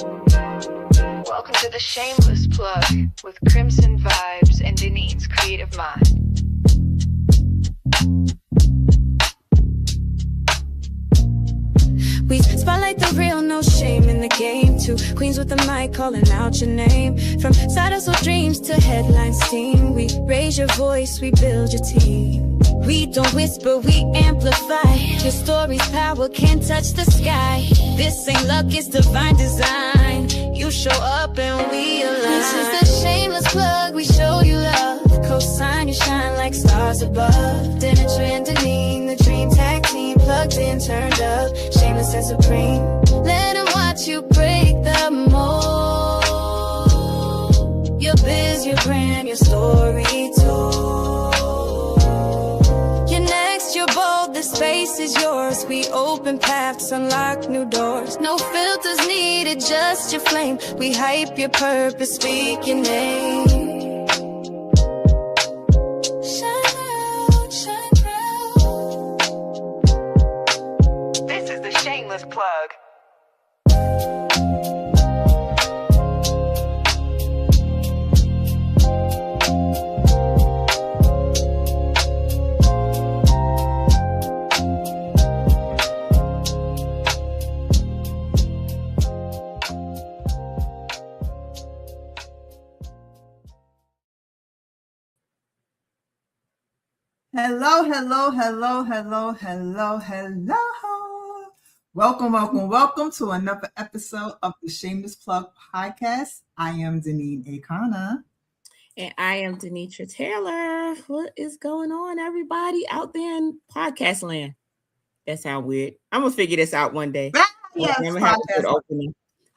Welcome to the Shameless Plug with Crimson Vibes and Denise's Creative Mind. We spotlight the real, no shame in the game. Two queens with the mic calling out your name. From side hustle dreams to headline steam, we raise your voice, we build your team. We don't whisper, we amplify. Your story's power can't touch the sky. This ain't luck, it's divine design. You show up and we align. This is the Shameless Plug, we show you love. Co-sign, you shine like stars above. Dinner and Deneen, the dream tag team. Plugged in, turned up, shameless and supreme. Let them watch you break the mold. Your biz, your brand, your story too. You're next, you're bold, the space is yours. We open paths, unlock new doors. No filters needed, just your flame. We hype your purpose, speak your name. Shameless Plug. Hello. Welcome to another episode of the Shameless Plug podcast. I am Deneen Akana. And I am Denitra Taylor. What is going on, everybody out there in podcast land? That sounds weird. I'm going to figure this out one day. Yes,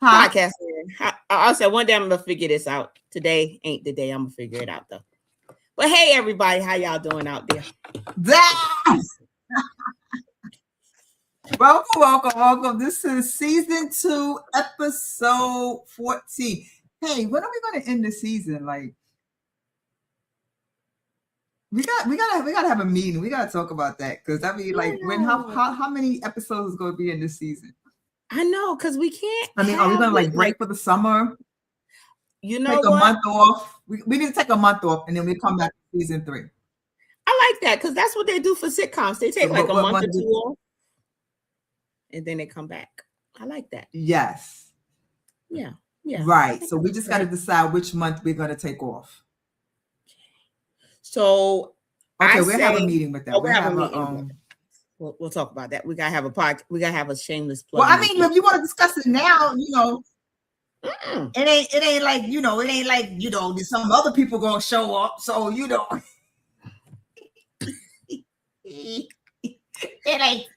podcast land. I said one day I'm going to figure this out. Today ain't the day I'm going to figure it out, though. But hey, everybody, how y'all doing out there? Welcome. This is season 2, episode 14. Hey, when are we going to end the season? Like, we gotta have a meeting. We gotta talk about that because I mean, like, how many episodes is going to be in this season? I know, because we can't. I mean, are we going to break for the summer? You know, take a month off. We need to take a month off, and then we come back to season 3. I like that because that's what they do for sitcoms. They take a month or two off. And then they come back. I like that. Yes. Yeah. Right. So we just got to decide which month we're going to take off. So we'll have a meeting with that. We'll have a meeting. We'll talk about that. We gotta have a podcast. We gotta have a shameless plug. Well, I mean, if you want to discuss it now, it ain't like some other people gonna show up. So It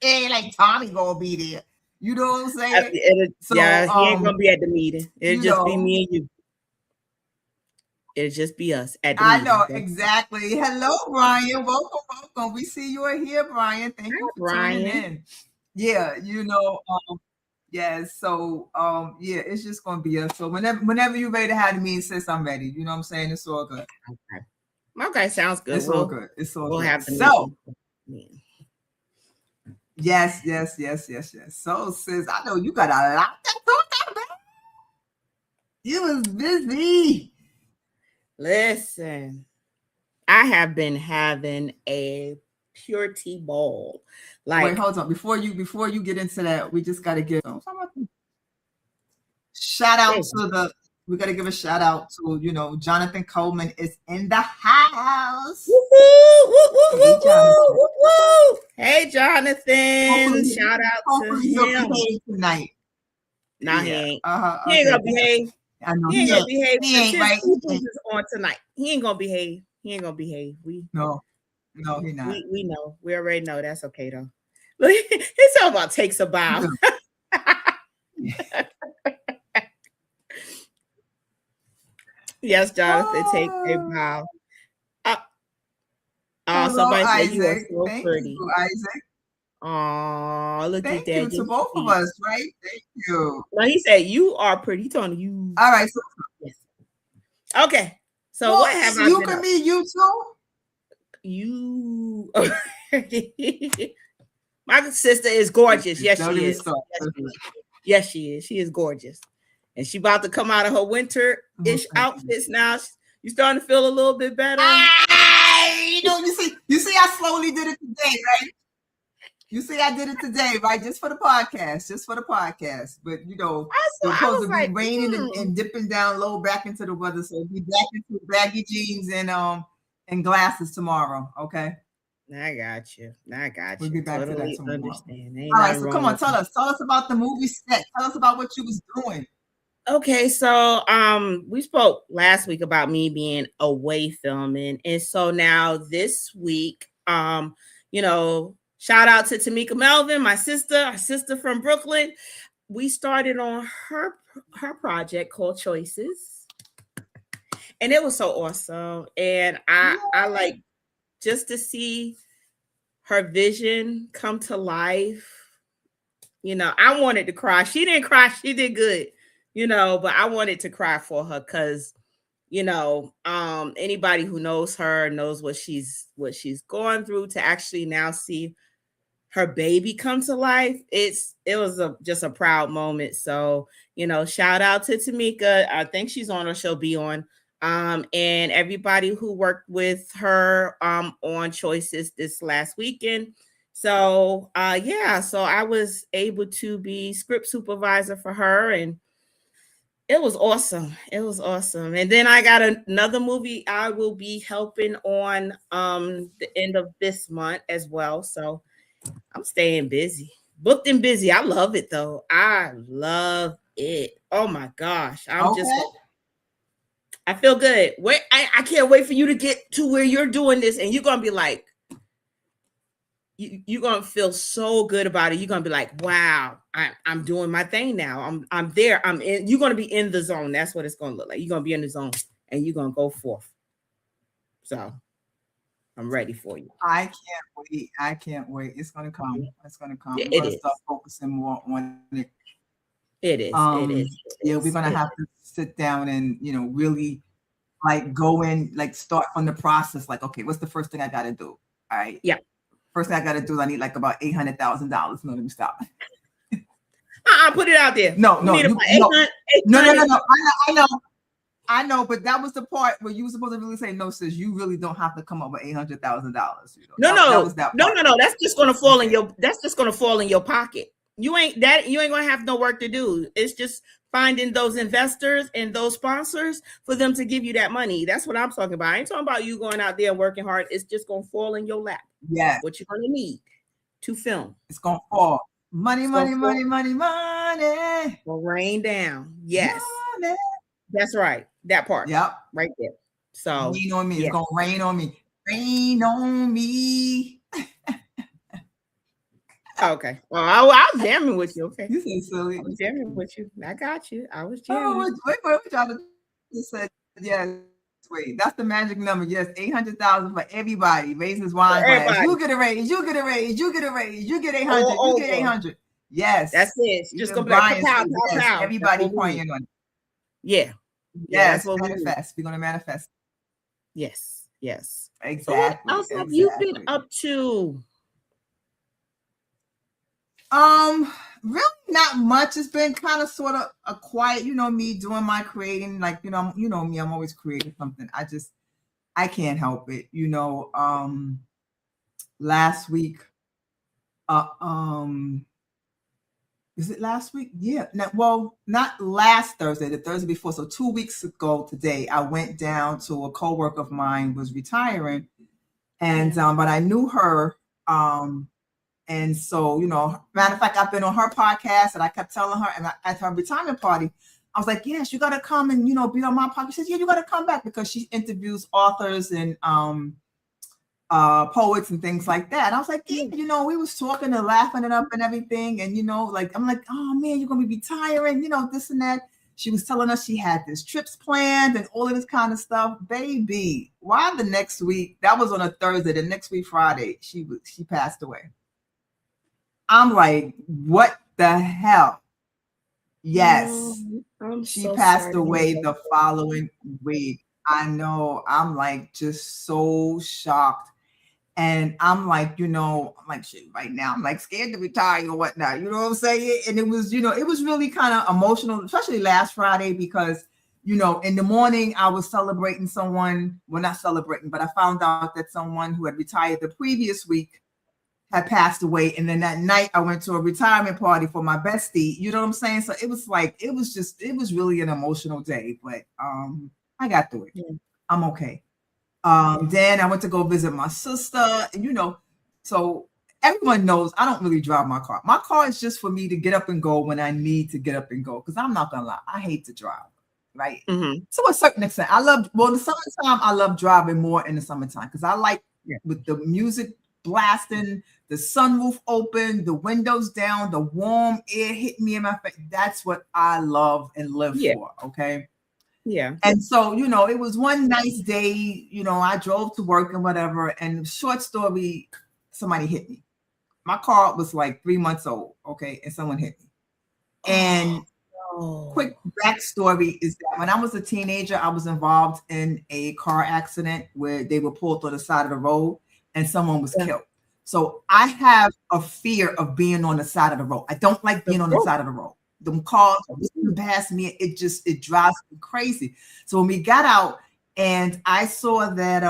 ain't like Tommy gonna be there. You know what I'm saying? He ain't gonna be at the meeting. It'll just be me and you. It'll just be us at the meeting. I know, exactly. Hello, Brian. Welcome. We see you are here, Brian. Thank you for tuning in. Yeah, So it's just gonna be us. So whenever you're ready to have the meeting, sis, I'm ready. You know what I'm saying? It's all good. Okay, sounds good. It's all good. We'll have the meeting. Yes. So, sis, I know you got a lot to talk about. You was busy. Listen, I have been having a pure tea ball. Wait, hold on. Before you get into that, we just got to give shout out to we got to give a shout out to, Jonathan Coleman is in the house. Hey, Jonathan. Shout out to him tonight. Nah, he ain't. He ain't gonna behave. I know he ain't gonna behave. He ain't right. Is on tonight. He ain't gonna behave. No, he not. We know. We already know. That's okay though. Look, it's all about takes a bow. Yes, Jonathan, take a bow. Somebody Isaac. said you are so Thank pretty. You, Isaac. Oh, look Thank at that. You to both of us, right? Thank you. No, he said you are pretty. He told you. All right. So, yes. Okay. So what have I you been can up? be you too. You. My sister is gorgeous. Yes, she is. Yes, she is. She is gorgeous. and she about to come out of her winter-ish Okay. outfits now. You starting to feel a little bit better? You see, I slowly did it today, right? You see, I did it today, right? Just for the podcast. But you know, it's supposed to be raining and dipping down low back into the weather. So we'll be back into baggy jeans and glasses tomorrow. Okay. I got you. We'll be back totally to that tomorrow. Understand. All right, so come on, tell us about the movie set. Tell us about what you was doing. Okay, so we spoke last week about me being away filming, and so now this week, you know, shout out to Tamika Melvin, my sister from Brooklyn. We started on her project called Choices, and it was so awesome. And I like just to see her vision come to life. You know, I wanted to cry. She didn't cry. She did good. You know, but I wanted to cry for her because, you know, anybody who knows her knows what she's gone through. To actually now see her baby come to life, it was just a proud moment. So, you know, shout out to Tamika. I think she's on, or she'll be on. And everybody who worked with her on Choices this last weekend. So so I was able to be script supervisor for her, and it was awesome. And then I got another movie I will be helping on the end of this month as well. So I'm staying busy. Booked and busy. I love it though. I love it. Oh my gosh. I feel good. Wait, I can't wait for you to get to where you're doing this, and you're gonna be like, you're gonna feel so good about it. You're gonna be like, wow, I'm doing my thing now. I'm there. I'm in. You're gonna be in the zone. That's what it's gonna look like. You're gonna be in the zone, and you're gonna go forth. So I'm ready for you. I can't wait. It's gonna come. Yeah, We're gonna start focusing more on it. It is. Yeah, we're gonna have to sit down and, you know, really like go in, like start from the process. Like, okay, what's the first thing I gotta do? All right. Yeah. First thing I gotta do is I need like about $800,000. No, let me stop. Put it out there. No. I know, but that was the part where you were supposed to really say, no, sis, you really don't have to come up with $800,000. No. That's just gonna fall in your. That's just gonna fall in your pocket. You ain't gonna have no work to do. It's just finding those investors and those sponsors for them to give you that money. That's what I'm talking about. I ain't talking about you going out there and working hard. It's just gonna fall in your lap. Yeah. What you're gonna need to film. It's gonna fall. Money. Will rain down. Yes. Money. That's right. That part. Yep. Right there. So rain on me. Yeah. It's gonna rain on me. Rain on me. Okay. Well, I was jamming with you. Okay. You say silly. I was jamming with you. I got you. I was jamming. Wait, y'all just said yes. Wait, that's the magic number. Yes, 800,000 for everybody. Raises wine glass. You get a raise. You get 800. You get 800. Yes. That's it. It's just gonna be like pow. Everybody praying on it. Yeah. Yes. Manifest. We're gonna manifest. Yes. Exactly. So what else have you been up to? Really not much. It's been kind of sort of a quiet, you know, me doing my creating, like, you know me, I'm always creating something. I can't help it. You know, last week, is it last week? Yeah. Well, not last Thursday, the Thursday before. So 2 weeks ago today, I went down to a coworker of mine was retiring, and but I knew her. And so, you know, matter of fact, I've been on her podcast, and I kept telling her, and at her retirement party, I was like, yes, you got to come and, you know, be on my podcast. She said, yeah, you got to come back, because she interviews authors and poets and things like that. And I was like, yeah, you know, we was talking and laughing it up and everything. And, you know, like, I'm like, oh man, you're going to be retiring, you know, this and that. She was telling us she had this trips planned and all of this kind of stuff. Baby, why the next week, that was on a Thursday, the next week, Friday, she passed away. I'm like, what the hell? Yes. She passed away the following week. I know. I'm like just so shocked. And I'm like, I'm like, shit, right now, I'm like scared to retire or whatnot. You know what I'm saying? And it was, it was really kind of emotional, especially last Friday, because, in the morning I was celebrating someone, well, not celebrating, but I found out that someone who had retired the previous week had passed away. And then that night I went to a retirement party for my bestie. You know what I'm saying? So it was like, it was really an emotional day, but I got through it. Yeah. I'm okay. Then I went to go visit my sister, and so everyone knows I don't really drive my car. My car is just for me to get up and go when I need to get up and go. Because I'm not gonna lie, I hate to drive, right? Mm-hmm. To a certain extent, in the summertime, I love driving more in the summertime because I like with the music blasting, the sunroof open, the windows down, the warm air hitting me in my face. That's what I love and live for. Okay. Yeah. And so, it was one nice day, I drove to work and whatever. And short story, somebody hit me. My car was like 3 months old. Okay. And someone hit me. And quick backstory is that when I was a teenager, I was involved in a car accident where they were pulled to the side of the road and someone was killed. So I have a fear of being on the side of the road. I don't like being on the side of the road. Them cars past me, it drives me crazy. So when we got out and I saw that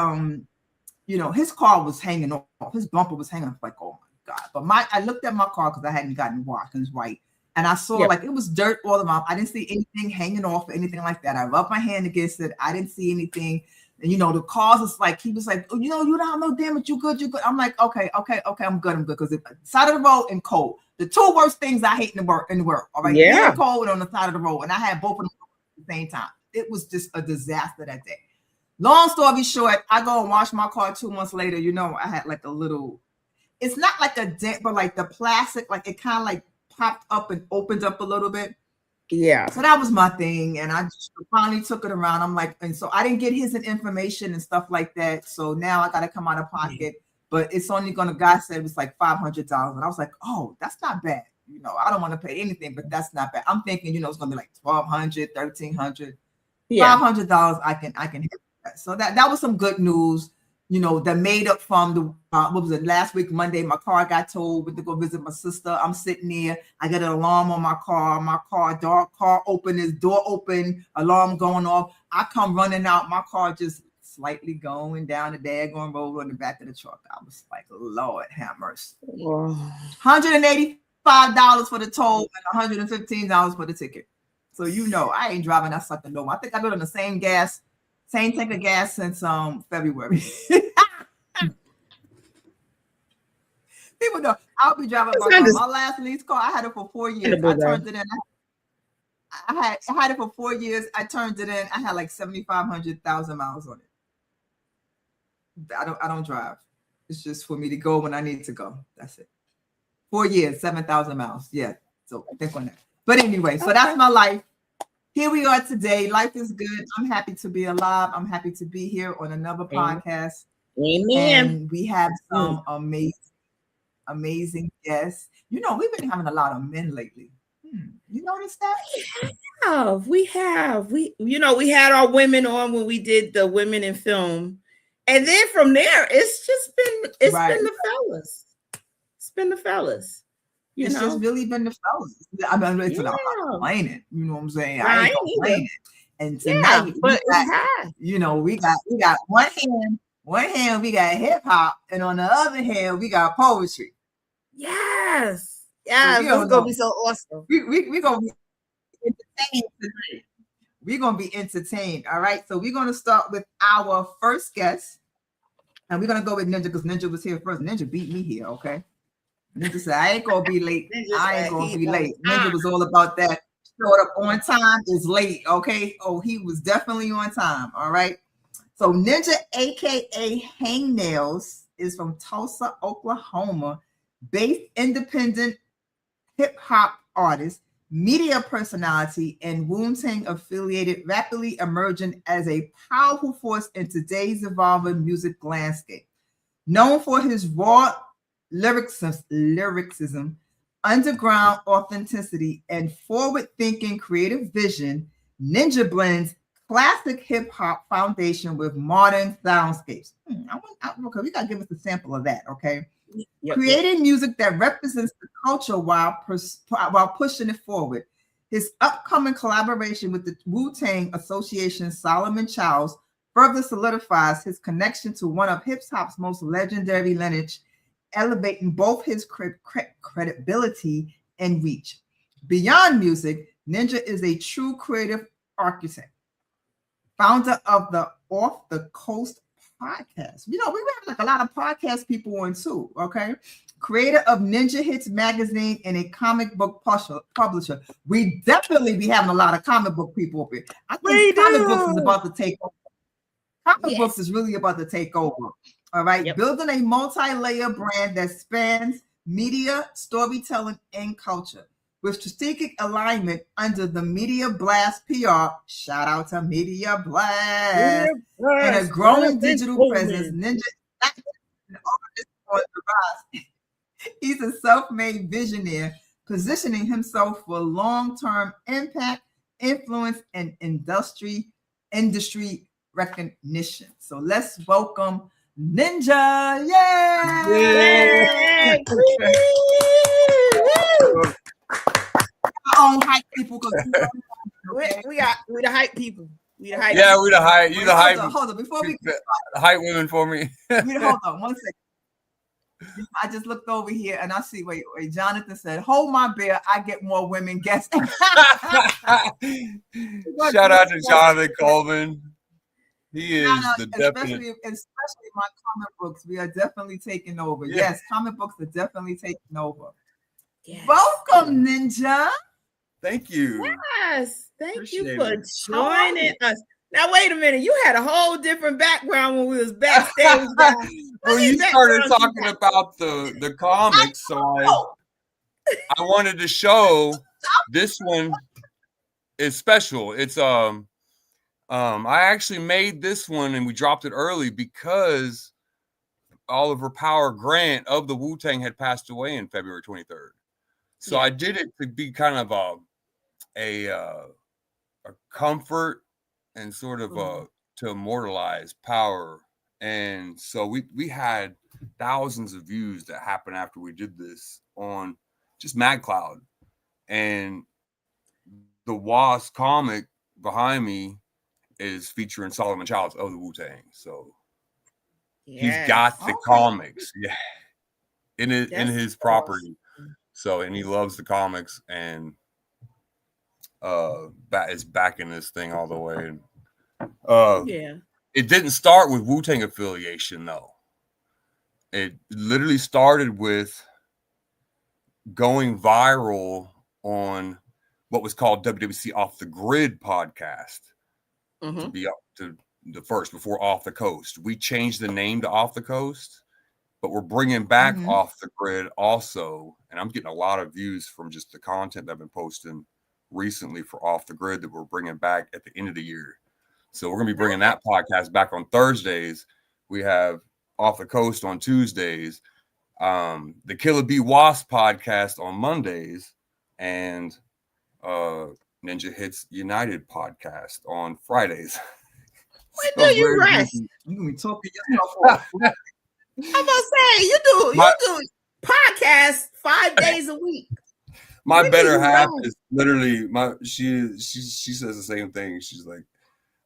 his car was hanging off, his bumper was hanging off, like, oh my God. But I looked at my car because I hadn't gotten washed and it's white. And I saw like it was dirt all around. I didn't see anything hanging off or anything like that. I rubbed my hand against it. I didn't see anything. And the cause is like, he was like, oh, you don't have no damage. You good. I'm like, okay. I'm good. Because the side of the road and cold. The two worst things I hate in the world. All right. Yeah. Cold and on the side of the road. And I had both of them at the same time. It was just a disaster that day. Long story short, I go and wash my car 2 months later. I had like a little, it's not like a dent, but like the plastic, like it kind of like popped up and opened up a little bit. Yeah. So that was my thing. And I just finally took it around. I'm like, and so I didn't get his information and stuff like that. So now I got to come out of pocket. But it's only guy said it was like $500. And I was like, oh, that's not bad. I don't want to pay anything, but that's not bad. I'm thinking, it's going to be like $1,200, $1,300, $500. I can hit that. So that was some good news, that made up from the, what was it, last week, Monday, my car got towed, went to go visit my sister. I'm sitting there. I got an alarm on my car, car open, his door open, alarm going off. I come running out, my car just slightly going down the daggone road on the back of the truck. I was like, Lord have mercy. $185 for the toll and $115 for the ticket. So I ain't driving that sucker no more. I think I've been on the same tank of gas since February. People know I'll be driving my last lease car. I had it for 4 years. I turned it in. I had it for 4 years. I turned it in. I had like 7,500 miles on it. I don't drive. It's just for me to go when I need to go. That's it. 4 years, 7,000 miles. Yeah. So think on that. But anyway, so that's my life. Here we are today. Life is good. I'm happy to be alive. I'm happy to be here on another podcast. Amen. And we have some amazing guests. We've been having a lot of men lately. You notice that? We have. We had our women on when we did the women in film. And then from there, it's been the fellas. It's been the fellas. It's just really been the fellas. I'm not complaining. You know what I'm saying? I ain't complaining. And tonight, we got one hand we got hip hop, and on the other hand we got poetry. Yes. This is gonna be so awesome. We're gonna be entertained tonight. We're gonna be entertained. All right. So we're gonna start with our first guest, and we're gonna go with Ninja because Ninja was here first. Ninja beat me here. Okay. Ninja said, I ain't gonna be late. I ain't gonna be late. Ninja was all about that. Showed up on time is late. Okay. Oh, he was definitely on time. All right. So Ninja, aka Hangnails, is from Tulsa, Oklahoma, based independent hip hop artist, media personality, and Wu-Tang affiliated, rapidly emerging as a powerful force in today's evolving music landscape. Known for his raw lyricism, underground authenticity, and forward-thinking creative vision, Ninja blends classic hip hop foundation with modern soundscapes. Okay, we gotta give us a sample of that. Okay, creating music that represents the culture while pushing it forward. His upcoming collaboration with the Wu-Tang Association, Solomon Childs, further solidifies his connection to one of hip hop's most legendary lineage, elevating both his credibility and reach. Beyond music, Ninja is a true creative architect, founder of the Off the Coast podcast. You know, we have like a lot of podcast people on too, okay? Creator of Ninja Hits magazine and a comic book publisher. We definitely be having a lot of comic book people up here. I think comic books is about to take over. Comic books is really about to take over. All right. Building a multi-layer brand that spans media, storytelling, and culture. With strategic alignment under the Media Blast PR, shout out to Media Blast, and a growing digital presence, Ninja is on the rise. He's a self-made visionary, positioning himself for long-term impact, influence, and industry recognition. So let's welcome Ninja. Yay! Our own hype people. We the hype people. We the hype. Yeah, we the hype. You the hype. Hold on. Before we hype women for me. Hold on 1 second. I just looked over here and I see. Wait. Jonathan said, "Hold my beer. I get more women guests." Shout out to Jonathan Coleman. He is the especially my comic books. We are definitely taking over. Yeah. Yes, comic books are definitely taking over. Yes. Welcome, Ninja. Thank you. Yes, thank you for joining us. Now, wait a minute. You had a whole different background when we was backstage. Well, you started talking about the comics, so I wanted to show this one is special. It's I actually made this one and we dropped it early because Oliver Power Grant of the Wu-Tang had passed away in February 23rd. So I did it to be kind of a comfort and sort of to immortalize Power. And so we had thousands of views that happened after we did this on just MadCloud. And the Wasp comic behind me is featuring Solomon Childs of the Wu-Tang. So he's got the comics, in his property. So, and he loves the comics and is backing this thing all the way. It didn't start with Wu-Tang affiliation though. It literally started with going viral on what was called WWC Off the Grid podcast. To be up to the first before Off the Coast. We changed the name to Off the Coast, but we're bringing back Off the Grid also. And I'm getting a lot of views from just the content that I've been posting recently for Off the Grid that we're bringing back at the end of the year. So we're going to be bringing that podcast back on Thursdays. We have Off the Coast on Tuesdays, the Killer Bee Wasp podcast on Mondays, and Ninja Hits United podcast on Fridays. When do you rest? You can be talking I'm gonna say you do podcasts 5 days a week. My better half is literally she says the same thing. She's like,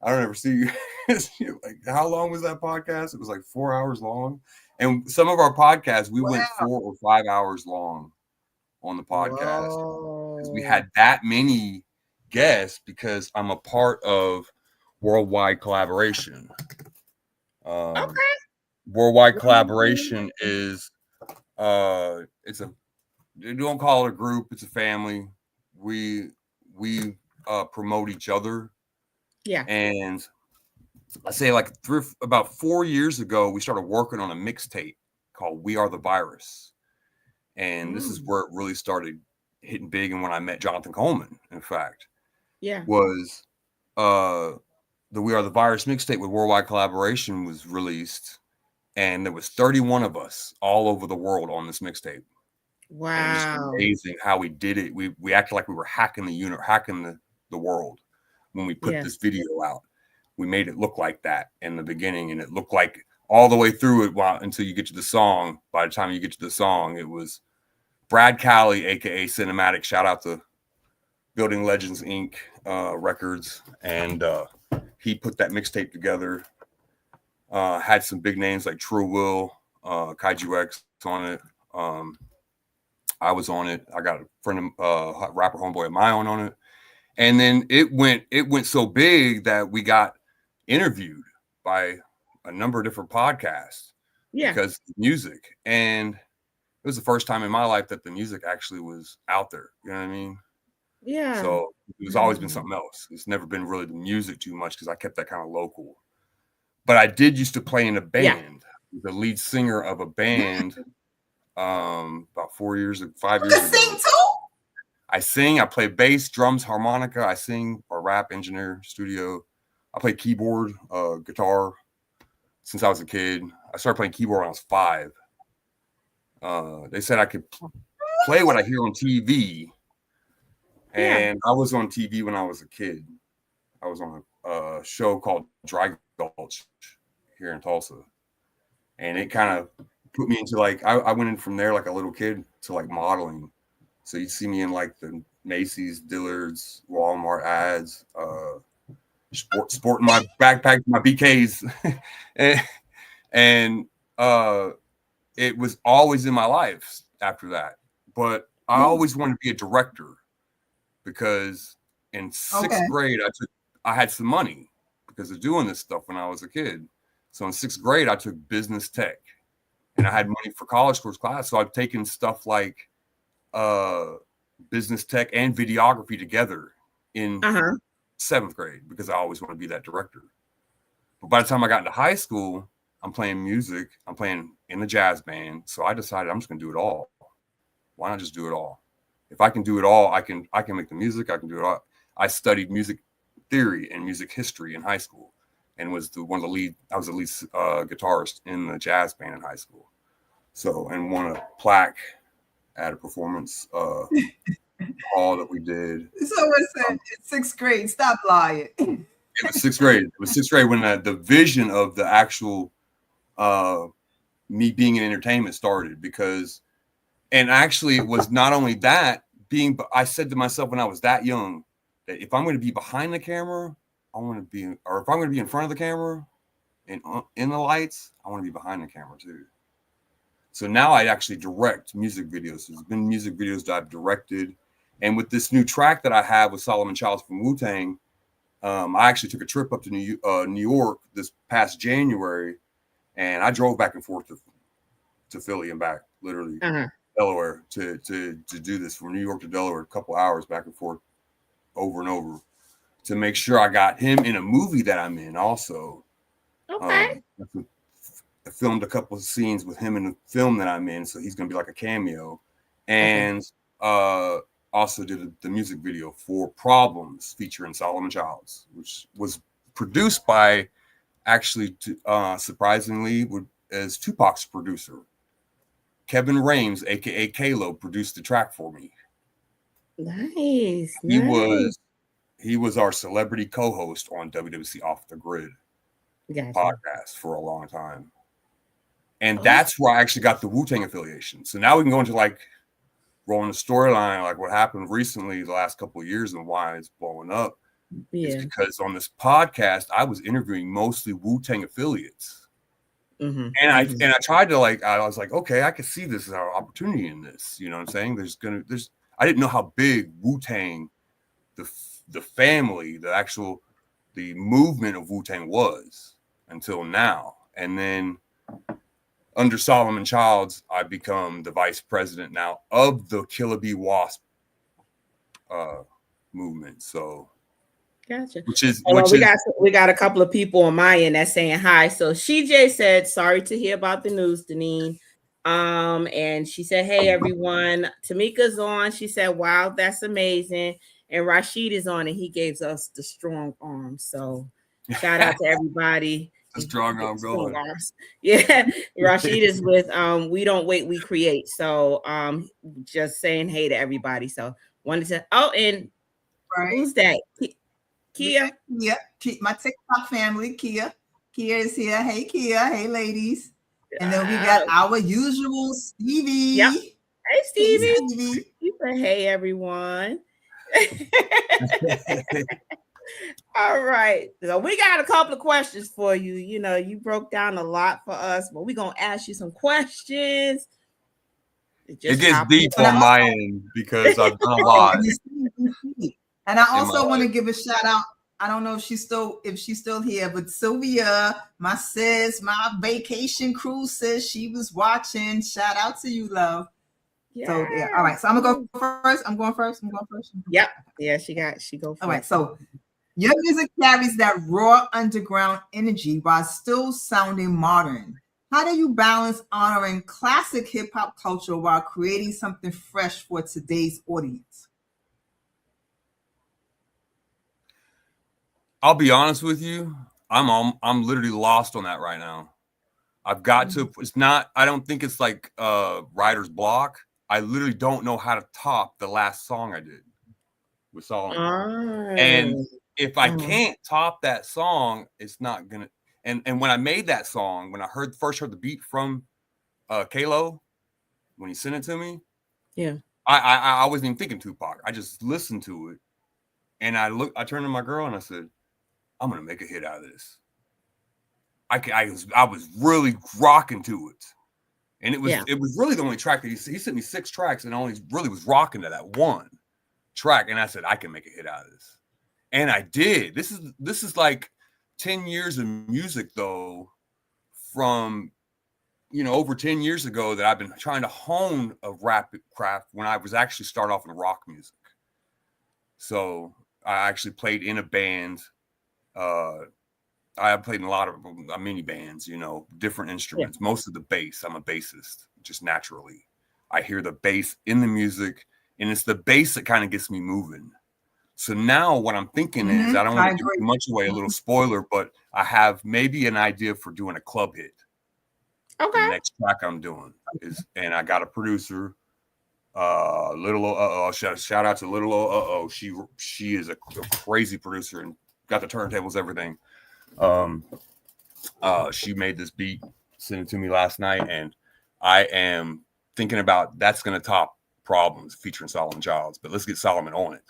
I don't ever see you. Like, how long was that podcast? It was like 4 hours long. And some of our podcasts, we went 4 or 5 hours long on the podcast. Because we had that many guests because I'm a part of Worldwide Collaboration. Worldwide Collaboration is it's a, they don't call it a group, it's a family. We promote each other. Yeah. And I say like about 4 years ago, we started working on a mixtape called We Are the Virus. And this is where it really started hitting big. And when I met Jonathan Coleman, in fact, was the We Are the Virus mixtape with Worldwide Collaboration was released. And there was 31 of us all over the world on this mixtape. Wow. And it was amazing how we did it. We acted like we were hacking the world when we put this video out. we made it look like that in the beginning, and it looked like all the way through it until you get to the song. By the time you get to the song, it was Brad Calley, aka Cinematic. Shout out to Building Legends Inc. Records, and he put that mixtape together. Had some big names like True Will, Kaiju X on it. I was on it. I got a friend of rapper homeboy of mine on it. And then it went so big that we got interviewed by a number of different podcasts because of music. And it was the first time in my life that the music actually was out there. You know what I mean? Yeah. So it's always been something else. It's never been really the music too much because I kept that kind of local. But I did used to play in a band, the lead singer of a band about 5 years ago. Sing too? I sing, I play bass, drums, harmonica, I sing or rap, engineer, studio. I play keyboard, guitar since I was a kid. I started playing keyboard when I was 5. They said I could play what I hear on TV. And I was on TV when I was a kid. I was on a show called Dry Gulch here in Tulsa. And it kind of put me into like, I went in from there like a little kid to like modeling. So you'd see me in like the Macy's, Dillard's, Walmart ads, sporting my backpack, my BKs. and it was always in my life after that. But I always wanted to be a director because in 6th grade, I had some money because of doing this stuff when I was a kid. So in 6th grade, I took business tech and I had money for college course class. So I've taken stuff like business tech and videography together in 7th grade because I always want to be that director. But by the time I got into high school, I'm playing music. I'm playing in the jazz band. So I decided I'm just going to do it all. Why not just do it all? If I can do it all, I can make the music. I can do it all. I studied music theory and music history in high school, and was I was the lead guitarist in the jazz band in high school. So, and won a plaque at a performance hall that we did. Someone said in 6th grade, stop lying. It was 6th grade. It was 6th grade when the vision of the actual me being in entertainment started and actually it was not only that I said to myself when I was that young that if I'm going to be behind the camera, or if I'm going to be in front of the camera and in the lights, I want to be behind the camera too. So now I actually direct music videos. There's been music videos that I've directed. And with this new track that I have with Solomon Childs from Wu-Tang, I actually took a trip up to New York this past January, and I drove back and forth to Philly and back, literally Delaware, to do this from New York to Delaware, a couple hours back and forth over and over to make sure I got him in a movie that I'm in also. Okay. I filmed a couple of scenes with him in the film that I'm in, so he's going to be like a cameo. And also did the music video for Problems featuring Solomon Childs, which was produced by, actually, surprisingly, as Tupac's producer. Kevin Rames, aka Kalo, produced the track for me. Nice. He was our celebrity co-host on WWC Off the Grid podcast for a long time. And that's where I actually got the Wu-Tang affiliation. So now we can go into like rolling the storyline, like what happened recently the last couple of years and why it's blowing up. Is because on this podcast, I was interviewing mostly Wu-Tang affiliates. And I tried to I was like, okay, I could see this as our opportunity in this. You know what I'm saying? I didn't know how big Wu-Tang, the family, the movement of Wu-Tang was until now. And then under Solomon Childs, I become the vice president now of the Killer Bee Wasp movement. So gotcha. We got a couple of people on my end that's saying hi. So CJ said, sorry to hear about the news, Deneen. And she said, hey everyone. Tamika's on. She said, wow, that's amazing. And Rashid is on, and he gave us the strong arm. So shout out to everybody. The strong arm going. Yeah, Rashid is with We Don't Wait, We Create. So just saying hey to everybody. So wanted to and who's that? Kia. Yeah, my TikTok family, Kia. Kia is here. Hey, Kia. Hey, ladies. And then we got our usual Stevie. Yep. Hey, Stevie. Hey, Stevie. You say hey, everyone. All right. So we got a couple of questions for you. You know, you broke down a lot for us, but we're going to ask you some questions. It gets deep on my end because I've done a lot. And I also want to give a shout out. I don't know if she's still here, but Sylvia, my sis, my vacation cruise sis, she was watching. Shout out to you, love. Yeah. So yeah. All right. So I'm gonna go first. I'm going first. Yep. Yeah, she go first. All right. So your music carries that raw underground energy while still sounding modern. How do you balance honoring classic hip hop culture while creating something fresh for today's audience? I'll be honest with you. I'm literally lost on that right now. I've got to. It's not. I don't think it's like writer's block. I literally don't know how to top the last song I did with Solomon. And if I can't top that song, it's not gonna. And when I made that song, when I first heard the beat from Kalo, when he sent it to me, yeah, I wasn't even thinking Tupac. I just listened to it, and I turned to my girl and I said, I'm gonna make a hit out of this. I was really rocking to it, and it was really the only track that he sent me 6 tracks, and I only really was rocking to that one track, and I said I can make a hit out of this, and I did. This is like 10 years of music though, from over 10 years ago that I've been trying to hone a rap craft when I was actually start off in rock music. So I actually played in a band. I played in a lot of mini bands, different instruments, most of the bass. I'm a bassist, just naturally. I hear the bass in the music, and it's the bass that kind of gets me moving. So now what I'm thinking is, I don't want to give too much away, a little spoiler, but I have maybe an idea for doing a club hit. Okay. The next track I'm doing and I got a producer, Little shout out to Little She is a crazy producer and got the turntables, everything. She made this beat, sent it to me last night, and I am thinking about that's going to top Problems featuring Solomon Childs, but let's get Solomon on it.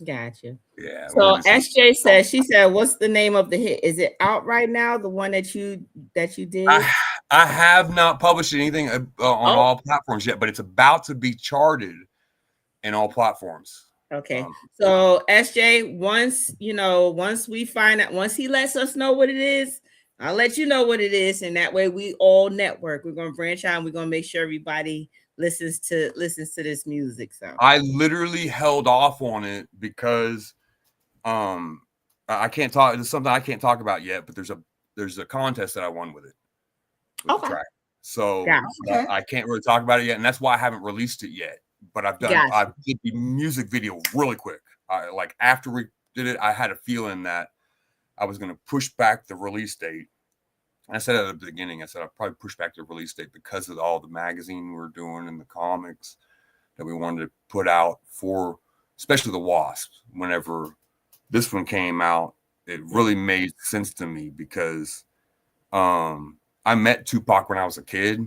Gotcha. Yeah. So SJ said, she said, what's the name of the hit? Is it out right now? The one that you did? I have not published anything on all platforms yet, but it's about to be charted in all platforms. Okay. So SJ, once we find out, once he lets us know what it is, I'll let you know what it is. And that way we all network. We're going to branch out and we're going to make sure everybody listens to this music. So I literally held off on it because I can't talk. It's something I can't talk about yet, but there's a contest that I won with it. With the track. So I can't really talk about it yet, and that's why I haven't released it yet. But I did the music video really quick. Like after we did it, I had a feeling that I was going to push back the release date. And I said at the beginning, I'd probably push back the release date because of all the magazine we were doing and the comics that we wanted to put out for, especially the Wasp. Whenever this one came out, it really made sense to me because I met Tupac when I was a kid,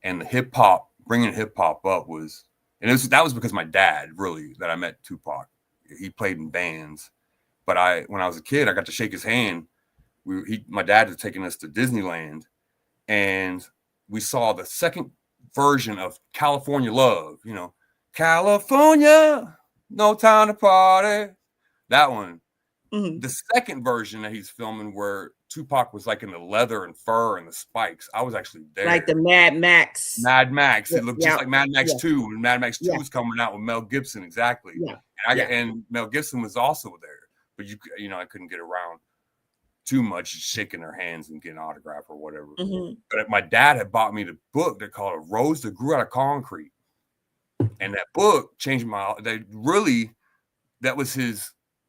and the bringing hip hop up was, that was because my dad, really, that I met Tupac. He played in bands, but when I was a kid, I got to shake his hand. My dad had taken us to Disneyland, and we saw the second version of California Love. California, no time to party. That one. Mm-hmm. The second version that he's filming, where Tupac was like in the leather and fur and the spikes, I was actually there. Like the Mad Max. It looked just like Mad Max 2. And Mad Max 2 was coming out with Mel Gibson, exactly. Yeah. And Mel Gibson was also there. But I couldn't get around too much shaking their hands and getting an autograph or whatever. Mm-hmm. But my dad had bought me the book they called A Rose That Grew Out of Concrete. And that book changed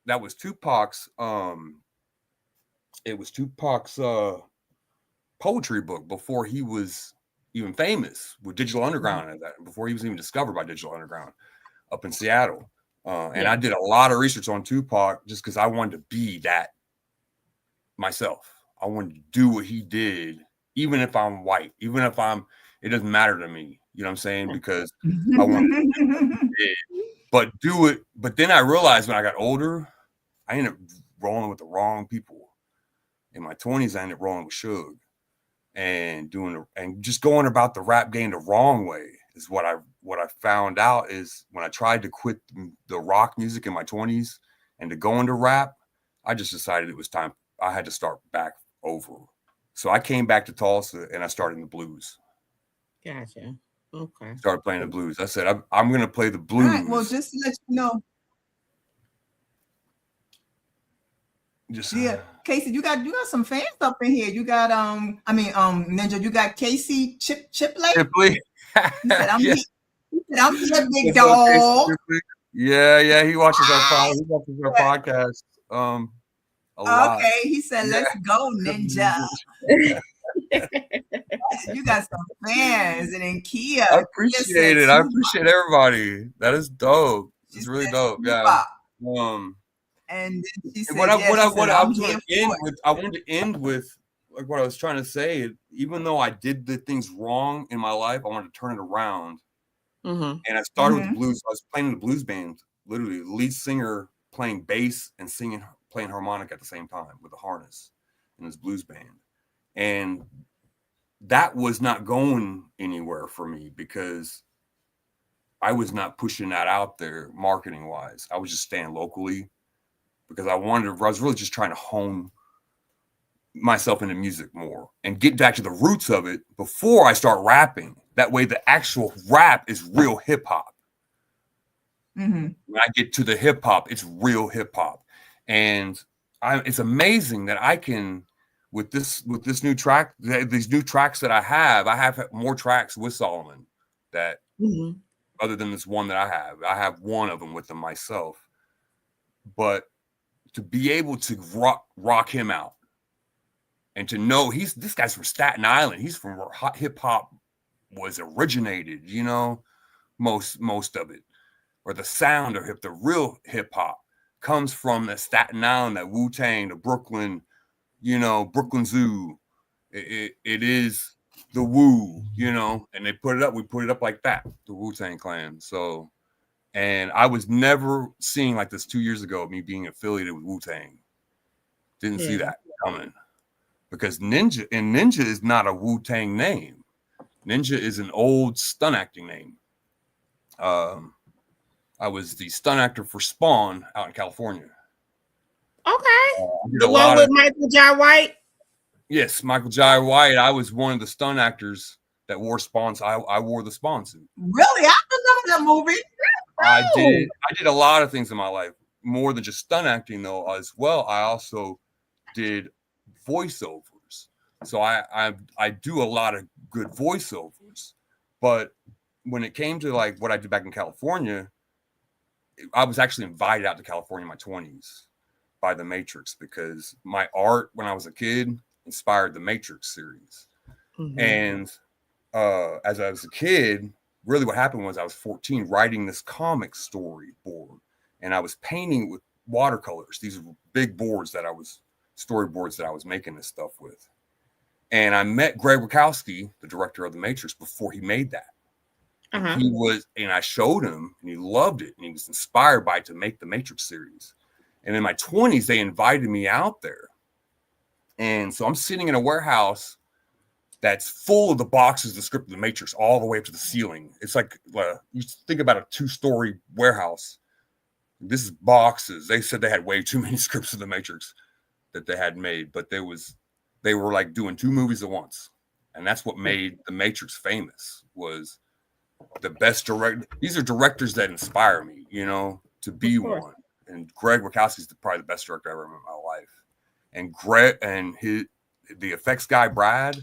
that was Tupac's it was Tupac's poetry book before he was even famous with Digital Underground, and that before he was even discovered by Digital Underground up in Seattle. And I did a lot of research on Tupac just because I wanted to be that myself. I wanted to do what he did, even if I'm white, even if it doesn't matter to me. You know what I'm saying? Because I want to but do it. But then I realized when I got older, I ended up rolling with the wrong people. In my 20s, I ended up rolling with Suge and just going about the rap game the wrong way is what I found out is when I tried to quit the rock music in my 20s and to go into rap, I just decided it was time. I had to start back over. So I came back to Tulsa and I started in the blues. Gotcha. Okay. Started playing the blues. I said, I'm going to play the blues. All right, well, just to let you know. Yeah, Casey, you got some fans up in here. You got Ninja, you got Casey Chipley. He said, I'm here, big dog. Yeah, he watches our podcast. A lot. Okay, he said, let's go, Ninja. You got some fans, and then Kia. I appreciate it. I appreciate everybody. That is dope. It's really dope. Yeah. And then she said, I wanted to end with like what I was trying to say. Even though I did the things wrong in my life, I wanted to turn it around. And I started with the blues. I was playing in the blues band, literally the lead singer playing bass and playing harmonic at the same time with a harness in this blues band. And that was not going anywhere for me because I was not pushing that out there marketing wise. I was just staying locally because I was really just trying to hone myself into music more and get back to the roots of it before I start rapping. That way the actual rap is real hip hop. When I get to the hip hop, it's real hip hop. And it's amazing that I can, with this new track, these new tracks that I have more tracks with Solomon that other than this one that I have one of them with him myself. But to be able to rock him out and to know this guy's from Staten Island. He's from where hip hop was originated, you know, most of it, or the sound of the real hip hop comes from the Staten Island, that Wu-Tang, the Brooklyn, you know, Brooklyn Zoo. It is the Wu, you know, and we put it up like that, the Wu-Tang Clan. So, and I was never seeing like this 2 years ago, me being affiliated with Wu-Tang. Didn't see that coming because Ninja is not a Wu-Tang name. Ninja is an old stunt acting name. I was the stunt actor for Spawn out in California. Okay. The one with Michael Jai White? Yes, Michael Jai White. I was one of the stunt actors that wore Spawn. I wore the Spawn suit. Really? I remember that movie. I did a lot of things in my life, more than just stunt acting though as well. I also did voiceovers. So I do a lot of good voiceovers. But when it came to like what I did back in California, I was actually invited out to California in my 20s by The Matrix because my art when I was a kid inspired the Matrix series. And as I was a kid, really what happened was I was 14 writing this comic storyboard and I was painting with watercolors. These were big boards storyboards that I was making this stuff with. And I met Greg Wachowski, the director of The Matrix, before he made that. And I showed him and he loved it and he was inspired by it to make the Matrix series. And in my 20s, they invited me out there. And so I'm sitting in a warehouse that's full of the boxes, the script of the Matrix, all the way up to the ceiling. It's like, you think about a 2-story warehouse. This is boxes. They said they had way too many scripts of the Matrix that they had made, but they were like doing 2 movies at once. And that's what made the Matrix famous, was the best director. These are directors that inspire me, you know, to be one. And Greg Wachowski is probably the best director I ever met in my life. And Greg and the effects guy, Brad,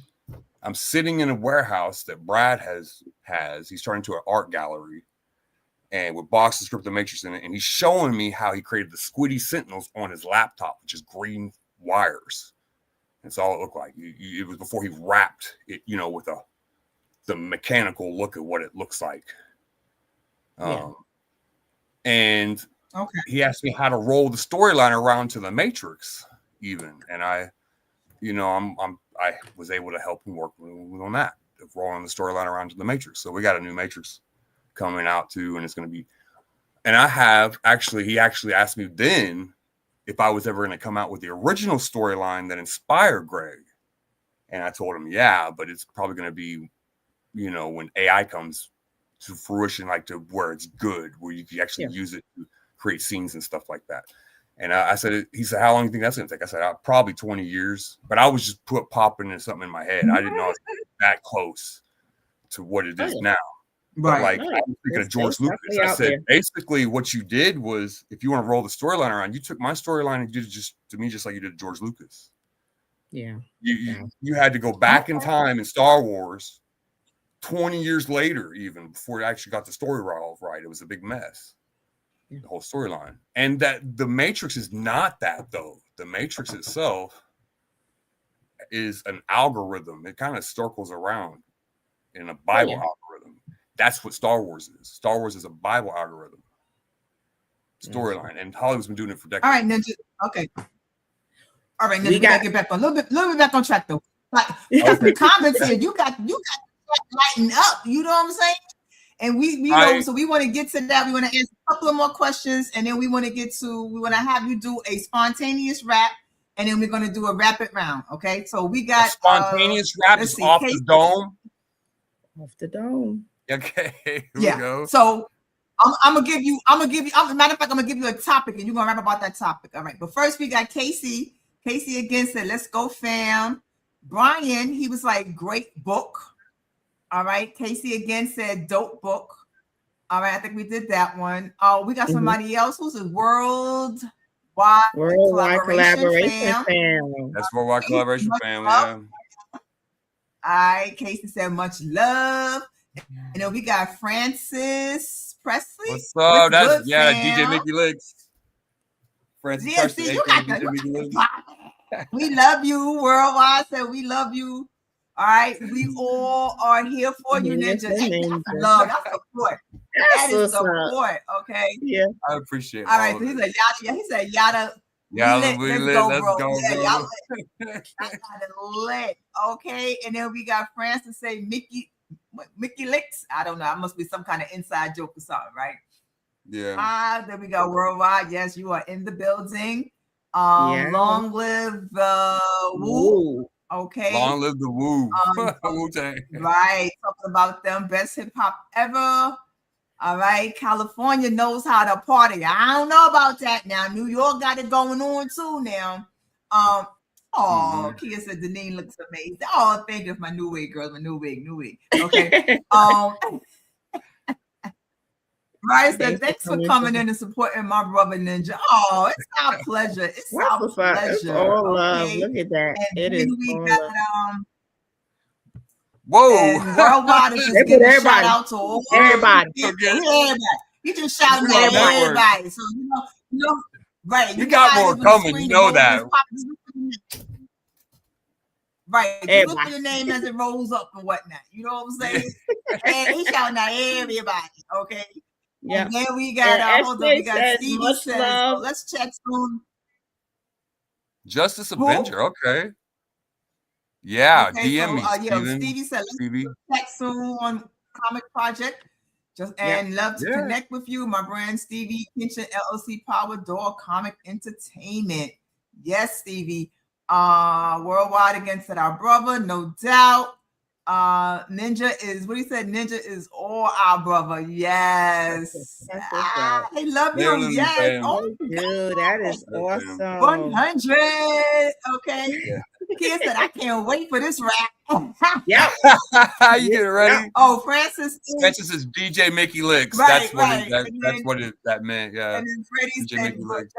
I'm sitting in a warehouse that Brad has. He's turned into an art gallery and with boxes, script, the Matrix in it. And he's showing me how he created the Squiddy Sentinels on his laptop, which is green wires. That's all it looked like. It was before he wrapped it, you know, with the mechanical look at what it looks like. And Okay. he asked me how to roll the storyline around to the Matrix, even, and I was able to help him work on that, of rolling the storyline around to the Matrix. So we got a new Matrix coming out too, and it's going to be. And he actually asked me then if I was ever going to come out with the original storyline that inspired Greg, and I told him, yeah, but it's probably going to be, when AI comes to fruition, like to where it's good, where you can actually use it to create scenes and stuff like that. And I said, he said, how long do you think that's going to take? I said, probably 20 years. But I was just popping into something in my head. I didn't know it was that close to what it is now. But I was thinking of George Lucas. I said, basically what you did was, if you want to roll the storyline around, you took my storyline and did it just to me, just like you did George Lucas. Yeah. You had to go back in time in Star Wars 20 years later, even before it actually got the story right. It was a big mess. The whole storyline. And that the Matrix is not that, though. The Matrix itself is an algorithm. It kind of circles around in a Bible algorithm. That's what Star Wars is. Star Wars is a Bible algorithm storyline, and Hollywood's been doing it for decades. All right, Ninja. Okay. All right, Ninja. We gotta get back on a little bit back on track though. Like the comments here, you got lighten up. You know what I'm saying? And we know, so we want to get to that. We want to answer a couple of more questions, and then we want to have you do a spontaneous rap, and then we're going to do a rapid round. Okay, so we got spontaneous rap is off the dome. Off the dome. Okay, here we go. So I'm gonna give you. Matter of fact, I'm gonna give you a topic, and you're gonna rap about that topic. All right. But first, we got Casey. Casey again said, "Let's go, fam." Brian, he was like, "Great book." All right. Casey again said, "Dope book." All right. I think we did that one. Oh, we got somebody else who's a worldwide collaboration fam. That's worldwide collaboration fam. Yeah. All right. Casey said, "Much love." And then we got Francis Presley. What's up? That's DJ Mickey Licks. Francis Presley. We love you. Worldwide said we love you. All right, we all are here for you, Ninja. Love, that's support. That is support. Okay. Yeah, I appreciate it. All right, so he said yada. He said yada. Let's go, bro. Y'all lit. Okay, and then we got Francis say Mickey Licks. I don't know. I must be some kind of inside joke or something, right? Yeah. Then we got worldwide. Yes, you are in the building. Long live the Woo. Okay. Long live the Woo. Wu-Tang. Right. Talking about them best hip hop ever. All right. California knows how to party. I don't know about that now. New York got it going on too now. Kia said Deneen looks amazing. Oh, thank you for my new wig, girls. My new wig. Okay. Right, so thanks for coming in and supporting my brother Ninja. Oh, it's our pleasure. It's our pleasure. It's all love. Look at that. And it is we all got love. Whoa! And worldwide is just giving a shout out to all everybody. You just shouting at everybody. So right? You got more coming. You know that. Right, you look at the name as it rolls up and whatnot. You know what I'm saying? And he's shouting at everybody. Okay. Yeah. And then we got we got Stevie says, let's check soon. Justice Avenger, okay. Yeah, DM me. Stevie said, let's check soon on Comic Project. Love to connect with you. My brand, Stevie Kitchen LLC, Power Door Comic Entertainment. Yes, Stevie. Worldwide against our brother, no doubt. Ninja is what he said. Ninja is all our brother. Yes, they love you. Yes, dude, that is awesome. 100. Okay. Kid said, "I can't wait for this rap." Yeah. You get it ready? Oh, Francis is DJ Mickey Licks. Right, that's what that meant. Yeah. And then Freddie said, Licks.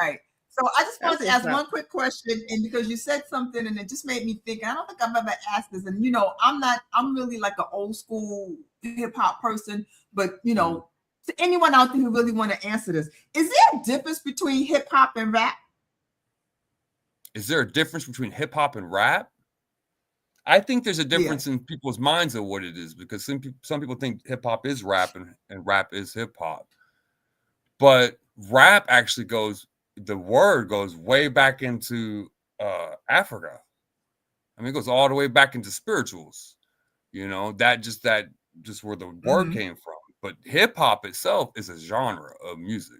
Right. So I just wanted to ask one quick question, and because you said something, and it just made me think. I don't think I've ever asked this, and I'm really like an old school hip hop person, but to anyone out there who really want to answer this, is there a difference between hip hop and rap? Is there a difference between hip hop and rap? I think there's a difference in people's minds of what it is, because some people think hip hop is rap and rap is hip hop. But rap actually the word goes way back into Africa. I mean, it goes all the way back into spirituals. That just where the word came from. But hip hop itself is a genre of music.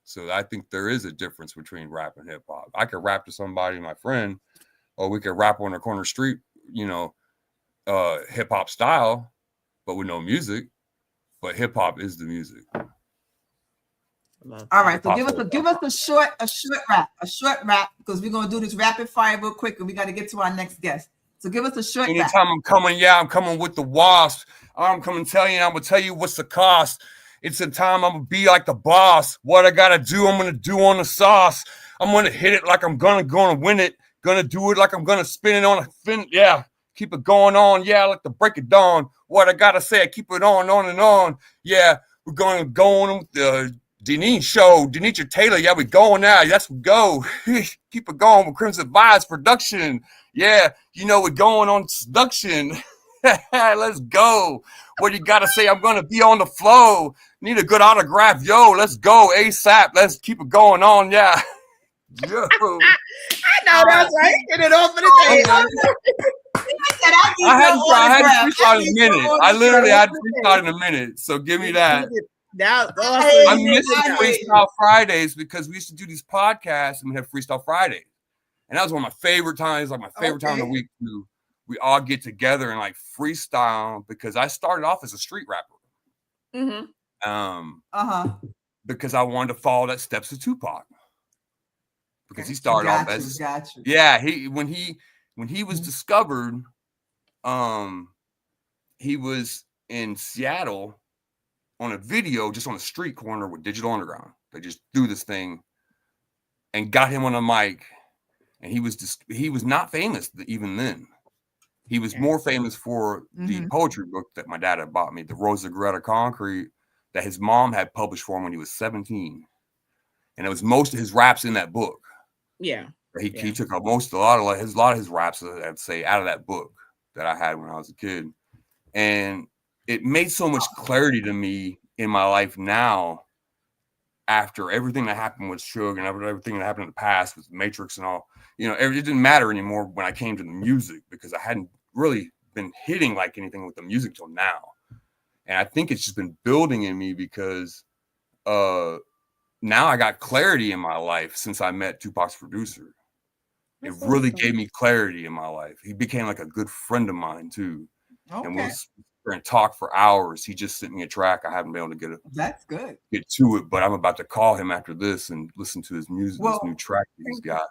So I think there is a difference between rap and hip hop. I could rap to somebody, my friend, or we could rap on the corner street, hip hop style, but with no music. But hip hop is the music. All right, so give us a short rap, because we're gonna do this rapid fire real quick, and we got to get to our next guest. So give us a short rap. Anytime I'm coming with the wasp. I'm coming I'm gonna tell you what's the cost. It's a time I'm gonna be like the boss. What I gotta do, I'm gonna do on the sauce. I'm gonna hit it like I'm gonna win it. Gonna do it like I'm gonna spin it on a fin. Yeah, keep it going on. Yeah, like the break of dawn. What I gotta say, I keep it on and on. Yeah, we're gonna go on with the Denise show, Denitra Taylor. Yeah, we going now. Yes, we go. Keep it going with Crimson Vibes production. Yeah, we're going on seduction. Let's go. What you gotta say? I'm gonna be on the flow. Need a good autograph. Yo, let's go ASAP. Let's keep it going on. Yeah. Yo. I know that's right. Get it off of the table. I had to freestyle in a minute. I literally had to freestyle in a minute. So give me that. I'm missing Freestyle Fridays because we used to do these podcasts and we had Freestyle Fridays. And that was one of my favorite times, like my favorite time of the week too. We all get together and like freestyle, because I started off as a street rapper. Because I wanted to follow that steps of Tupac. Because he started off as when he was discovered, he was in Seattle on a video just on a street corner with Digital Underground. They just threw this thing and got him on a mic, and he was not famous even then. He was more famous for the poetry book that my dad had bought me, The Rose of Greta Concrete, that his mom had published for him when he was 17. And it was most of his raps in that book. Yeah. He took a lot of his raps, I'd say, out of that book that I had when I was a kid. And it made so much clarity to me in my life now, after everything that happened with Suge and everything that happened in the past with Matrix and all. It didn't matter anymore when I came to the music, because I hadn't really been hitting like anything with the music till now. And I think it's just been building in me, because now I got clarity in my life since I met Tupac's producer. It really gave me clarity in my life. He became like a good friend of mine too. Okay. And we're and talk for hours. He just sent me a track. I haven't been able to That's good. Get to it, but I'm about to call him after this and listen to his music, this new track that he's got.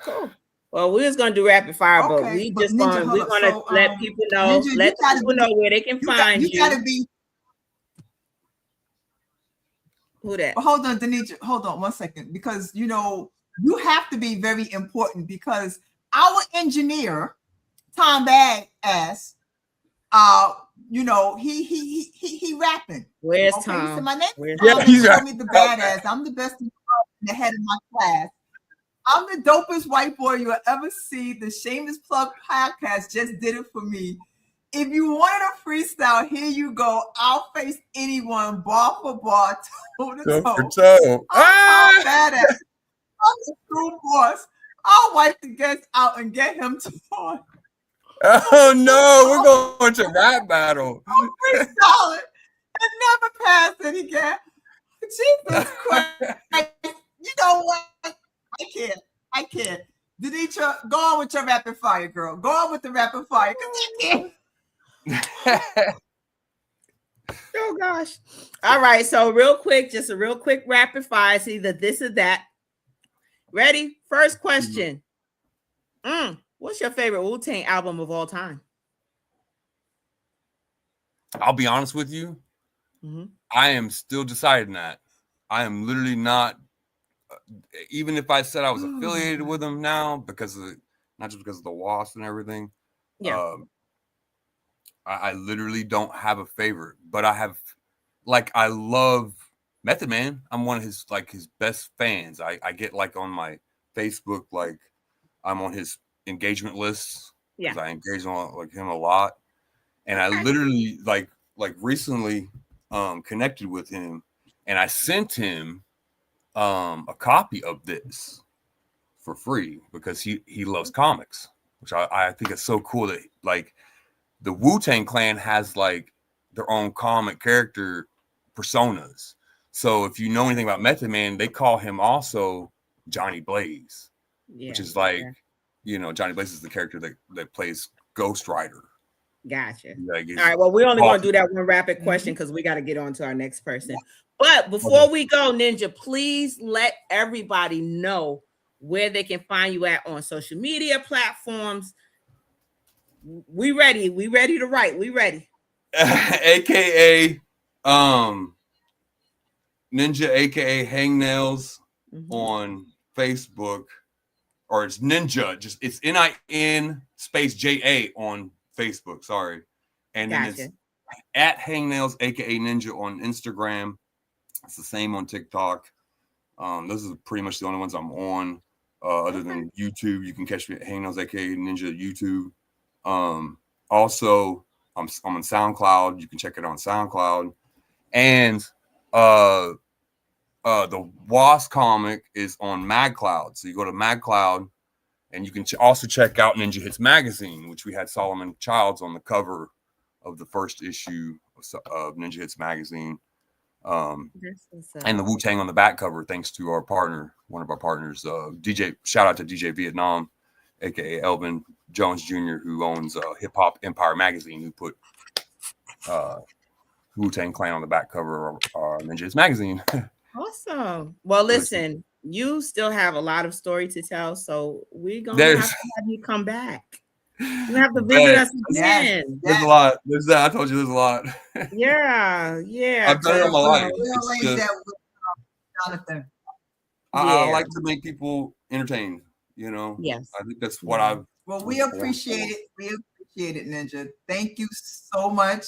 Cool. Well, we're just gonna do rapid fire, but we're gonna let people know, where they can find you. You gotta be. Who that? Well, hold on, Denitra. Hold on 1 second, because you have to be very important, because our engineer, Tom Badass, he rapping. Where's Tom? He said, my name is Tom. He told me the badass. I'm the best in the head of my class. I'm the dopest white boy you'll ever see. The Shameless Plug podcast just did it for me. If you wanted a freestyle, here you go. I'll face anyone, bar for bar, toe to toe. I'm badass. I'm the true boss. I'll wipe the guest out and get him to on. Oh no, we're going to rap battle. I'm freestyling and never pass it again. Jesus Christ. You know what? I can't. Denitra, go on with your rapid fire, girl. Go on with the rapid fire, because I can't. Oh gosh. All right. So just a real quick rapid fire. It's either this or that. Ready? First question. What's your favorite Wu-Tang album of all time? I'll be honest with you. I am still deciding that. I am literally not. Even if I said I was affiliated with them now, not just because of the Wasp and everything. Yeah. I literally don't have a favorite, but I love Method Man. I'm one of his best fans. I get on my Facebook, I'm on his engagement list, because I engage on him a lot. And I literally recently connected with him, and I sent him a copy of this for free because he loves comics, which I think is so cool that like the Wu-Tang Clan has like their own comic character personas. So if you know anything about Method Man, they call him also Johnny Blaze, which is like, Johnny Blaze is the character that plays Ghost Rider. Gotcha. Like, all right. Well, we're only going to do that one rapid question because we got to get on to our next person. But before we go, Ninja, please let everybody know where they can find you at on social media platforms. We ready. We ready to write. We ready. AKA Ninja, AKA Hangnails on Facebook, or it's Ninja. Just it's NIN space JA on Facebook. Sorry, and then it's at Hangnails, AKA Ninja on Instagram. It's the same on TikTok. Those are pretty much the only ones I'm on. Other than YouTube, you can catch me at Hangnails, AKA Ninja YouTube. Also, I'm on SoundCloud. You can check it on SoundCloud. And the Wasp comic is on MagCloud. So you go to MagCloud, and you can also check out Ninja Hits Magazine, which we had Solomon Childs on the cover of the first issue of Ninja Hits Magazine. And the Wu-Tang on the back cover, thanks to our partner, one of our partners, DJ. Shout out to DJ Vietnam, aka Elvin Jones Jr., who owns Hip Hop Empire Magazine, who put Wu-Tang Clan on the back cover of Ninja Hits Magazine. Awesome. Well, listen, you still have a lot of story to tell, so we're gonna have to have you come back. You have to visit us again. There's a lot. There's that. I told you there's a lot. Yeah. I've done it all my life. Jonathan. I like to make people entertained. Yes. I think that's what I've. Well, we appreciate it. We appreciate it, Ninja. Thank you so much.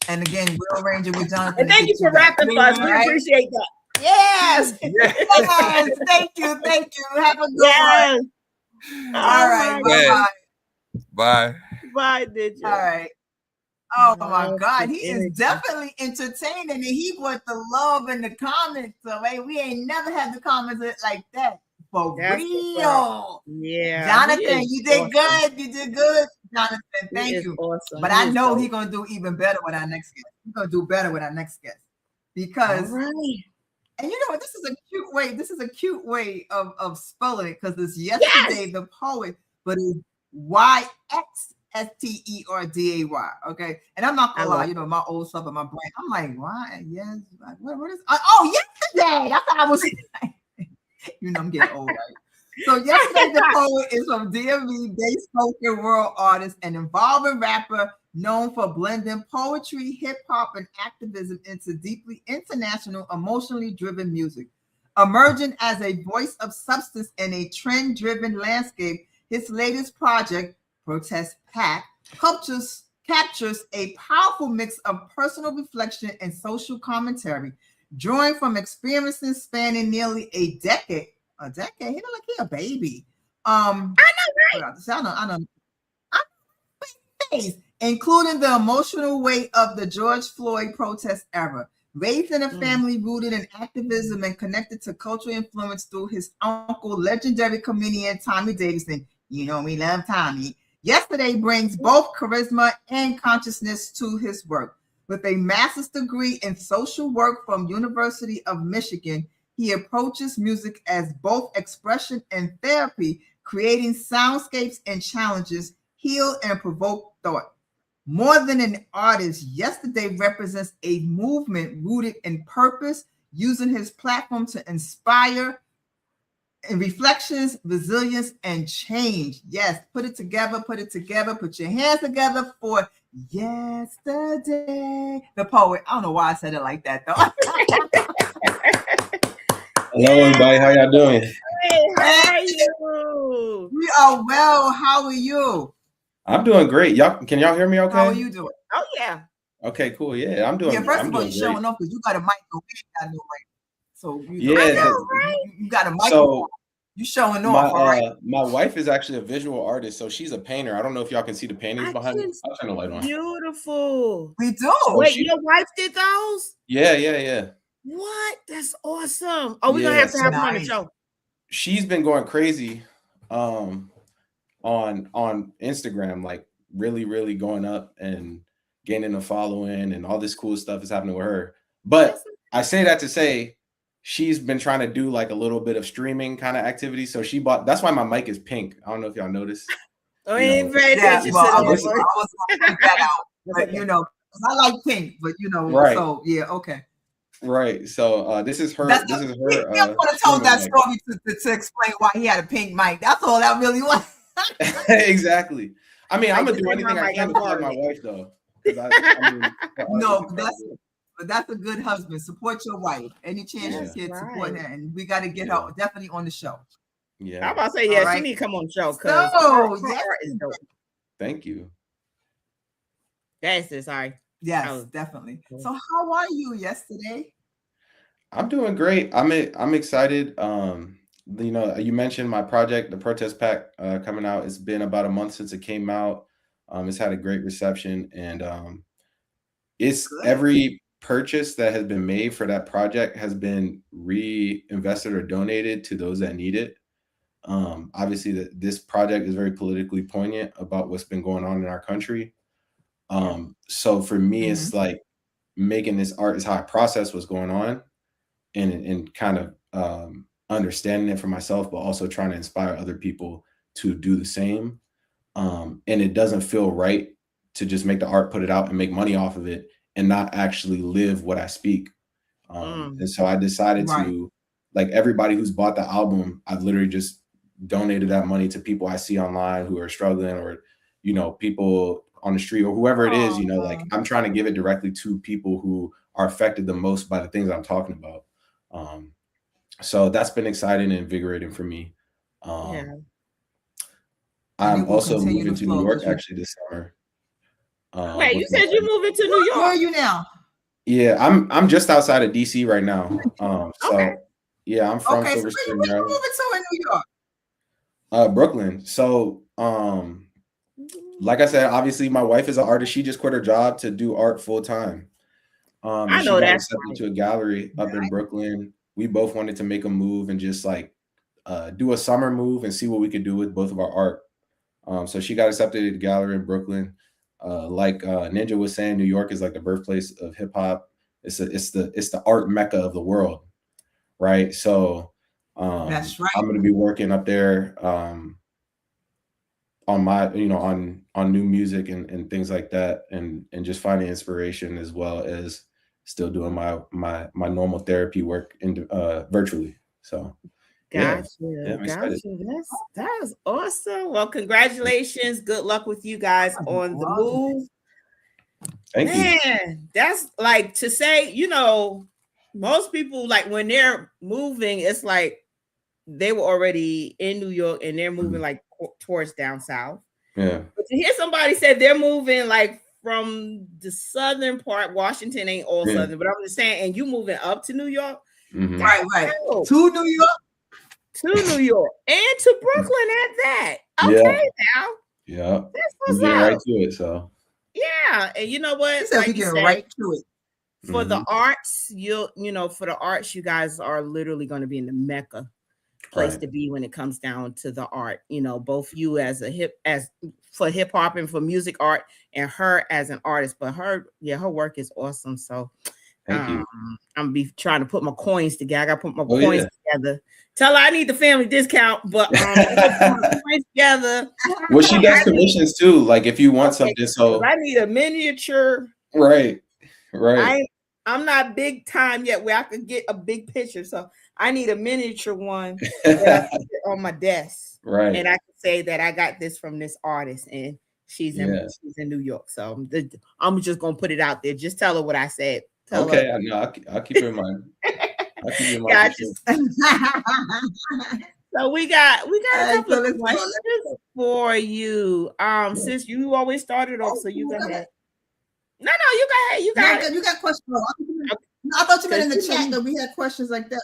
And again, we'll arrange it with Jonathan. And thank you for rapping for us. We appreciate that. Yes. Yes. Thank you. Have a good one. All right. Bye. Bye. Bye, Ninja. All right. Oh my God, he is definitely entertaining, and he brought the love in the comments. So we ain't never had the comments like that for real. Yeah, Jonathan, you did good. You did good, Jonathan. Thank you. Awesome. But I know he's gonna do even better with our next guest. He's gonna do better with our next guest because. And you know what? This is a cute way. This is a cute way of spelling it because it's yesterday the poet, but it's YXSTERDAY. Okay, and I'm not gonna lie, my old stuff in my brain. I'm like, why? Yes, what is? Oh, yesterday. That's how I was. I'm getting old, right? So yesterday, the poet is from DMV, based spoken word artist and involving rapper known for blending poetry, hip hop, and activism into deeply international, emotionally driven music. Emerging as a voice of substance in a trend-driven landscape, his latest project, Protest Pack, captures a powerful mix of personal reflection and social commentary, drawing from experiences spanning nearly a decade. He look like he a baby. I know, right? I know. Including the emotional weight of the George Floyd protest era. Raised in a family rooted in activism and connected to cultural influence through his uncle, legendary comedian Tommy Davidson. We love Tommy. Yesterday brings both charisma and consciousness to his work. With a master's degree in social work from University of Michigan, he approaches music as both expression and therapy, creating soundscapes and challenges, heal and provoke thought. More than an artist, Yesterday represents a movement rooted in purpose, using his platform to inspire and reflections, resilience, and change. Yes, put it together, put your hands together for yesterday. The poet. I don't know why I said it like that, though. Hello, everybody. How y'all doing? Hey, how are you? We are well. How are you? I'm doing great. Can y'all hear me okay? How are you doing? Oh, yeah. Okay, cool. Yeah, I'm doing. Yeah, first of all, you're showing off because you got a microphone. So you got a microphone. So you showing off. All right. My wife is actually a visual artist, so she's a painter. I don't know if y'all can see the paintings behind me. I'll turn the light on. Beautiful. We do. Wait, your wife did those? Yeah. What? That's awesome. Oh, we're gonna have to have her on the show. She's been going crazy on Instagram, like really going up and gaining a following, and all this cool stuff is happening with her. But I say that to say she's been trying to do like a little bit of streaming kind of activity. So she bought, that's why my mic is pink. I don't know if y'all noticed. Oh, ain't very attention. Well, I was gonna point that out, but you know, I like pink, but you know, right. So yeah, okay. Right. So this is her. He would have told that story to explain why he had a pink mic. That's all that really was. Exactly. I mean, I'm gonna do anything I can to support my wife, though. No, that's a good husband. Support your wife. Any chance you get, support her, and we got to get her definitely on the show. Yeah, I'm about to say she need to come on the show because her is dope. Thank you. That's it. Sorry. Yes, definitely. So how are you yesterday? I'm doing great. I'm excited. You know, you mentioned my project, the Protest Pack, coming out. It's been about a month since it came out. It's had a great reception, and it's good. Every purchase that has been made for that project has been reinvested or donated to those that need it. Obviously, this project is very politically poignant about what's been going on in our country. So for me, it's like making this art is how I process what's going on, and kind of understanding it for myself, but also trying to inspire other people to do the same. And it doesn't feel right to just make the art, put it out, and make money off of it, and not actually live what I speak. And so I decided to, like, everybody who's bought the album, I've literally just donated that money to people I see online who are struggling, or, you know, people on the street, or whoever it is, you know, like, I'm trying to give it directly to people who are affected the most by the things I'm talking about. So that's been exciting and invigorating for me. I'm also moving to New York actually this summer. Wait, you said you're moving to New York? Where are you now? Yeah, I'm just outside of DC right now. So yeah, I'm from Silver Spring, Maryland. Where you moving to in New York? Brooklyn. So like I said, obviously my wife is an artist. She just quit her job to do art full time. I know that. She got accepted to a gallery up in Brooklyn. We both wanted to make a move and just like do a summer move and see what we could do with both of our art. So she got accepted at the gallery in Brooklyn. Like Ninja was saying, New York is like the birthplace of hip hop. It's the art mecca of the world, right? So that's right. I'm going to be working up there on my, you know, on new music and things like that, and just finding inspiration, as well as still doing my normal therapy work virtually. So gotcha. That is awesome. Well, congratulations. Good luck with you guys on the move. Thank you. That's like, to say, you know, most people, like, when they're moving, it's like they were already in New York and they're moving like towards down south. Yeah. But to hear somebody say they're moving like from the southern part, Washington ain't all southern, but I'm just saying, and you moving up to New York. Right. To New York. To New York and to Brooklyn at that. Okay, now. Yeah. That's what's up. Right to it. So. Yeah, and you know what? Like we get right to it. For the arts, for the arts, you guys are literally going to be in the Mecca place to be when it comes down to the art. You know, both you as for hip hop and for music art, and her as an artist. But her work is awesome. So thank you. I'm gonna be trying to put my coins together. I gotta put my coins together. Tell her I need the family discount, but put my coins together. Well, she does commissions too. Like if you want something, so I need a miniature. Right. I'm not big time yet where I could get a big picture, so I need a miniature one that I can put on my desk. Right. And I can say that I got this from this artist, and she's in New York. So I'm just gonna put it out there. Just tell her what I said. Tell her. I'll keep it in mind. So we got a couple of questions for you. Since you always started off, so you go ahead. No, you go ahead. You got You got questions. I thought you meant in the chat that we had questions like that.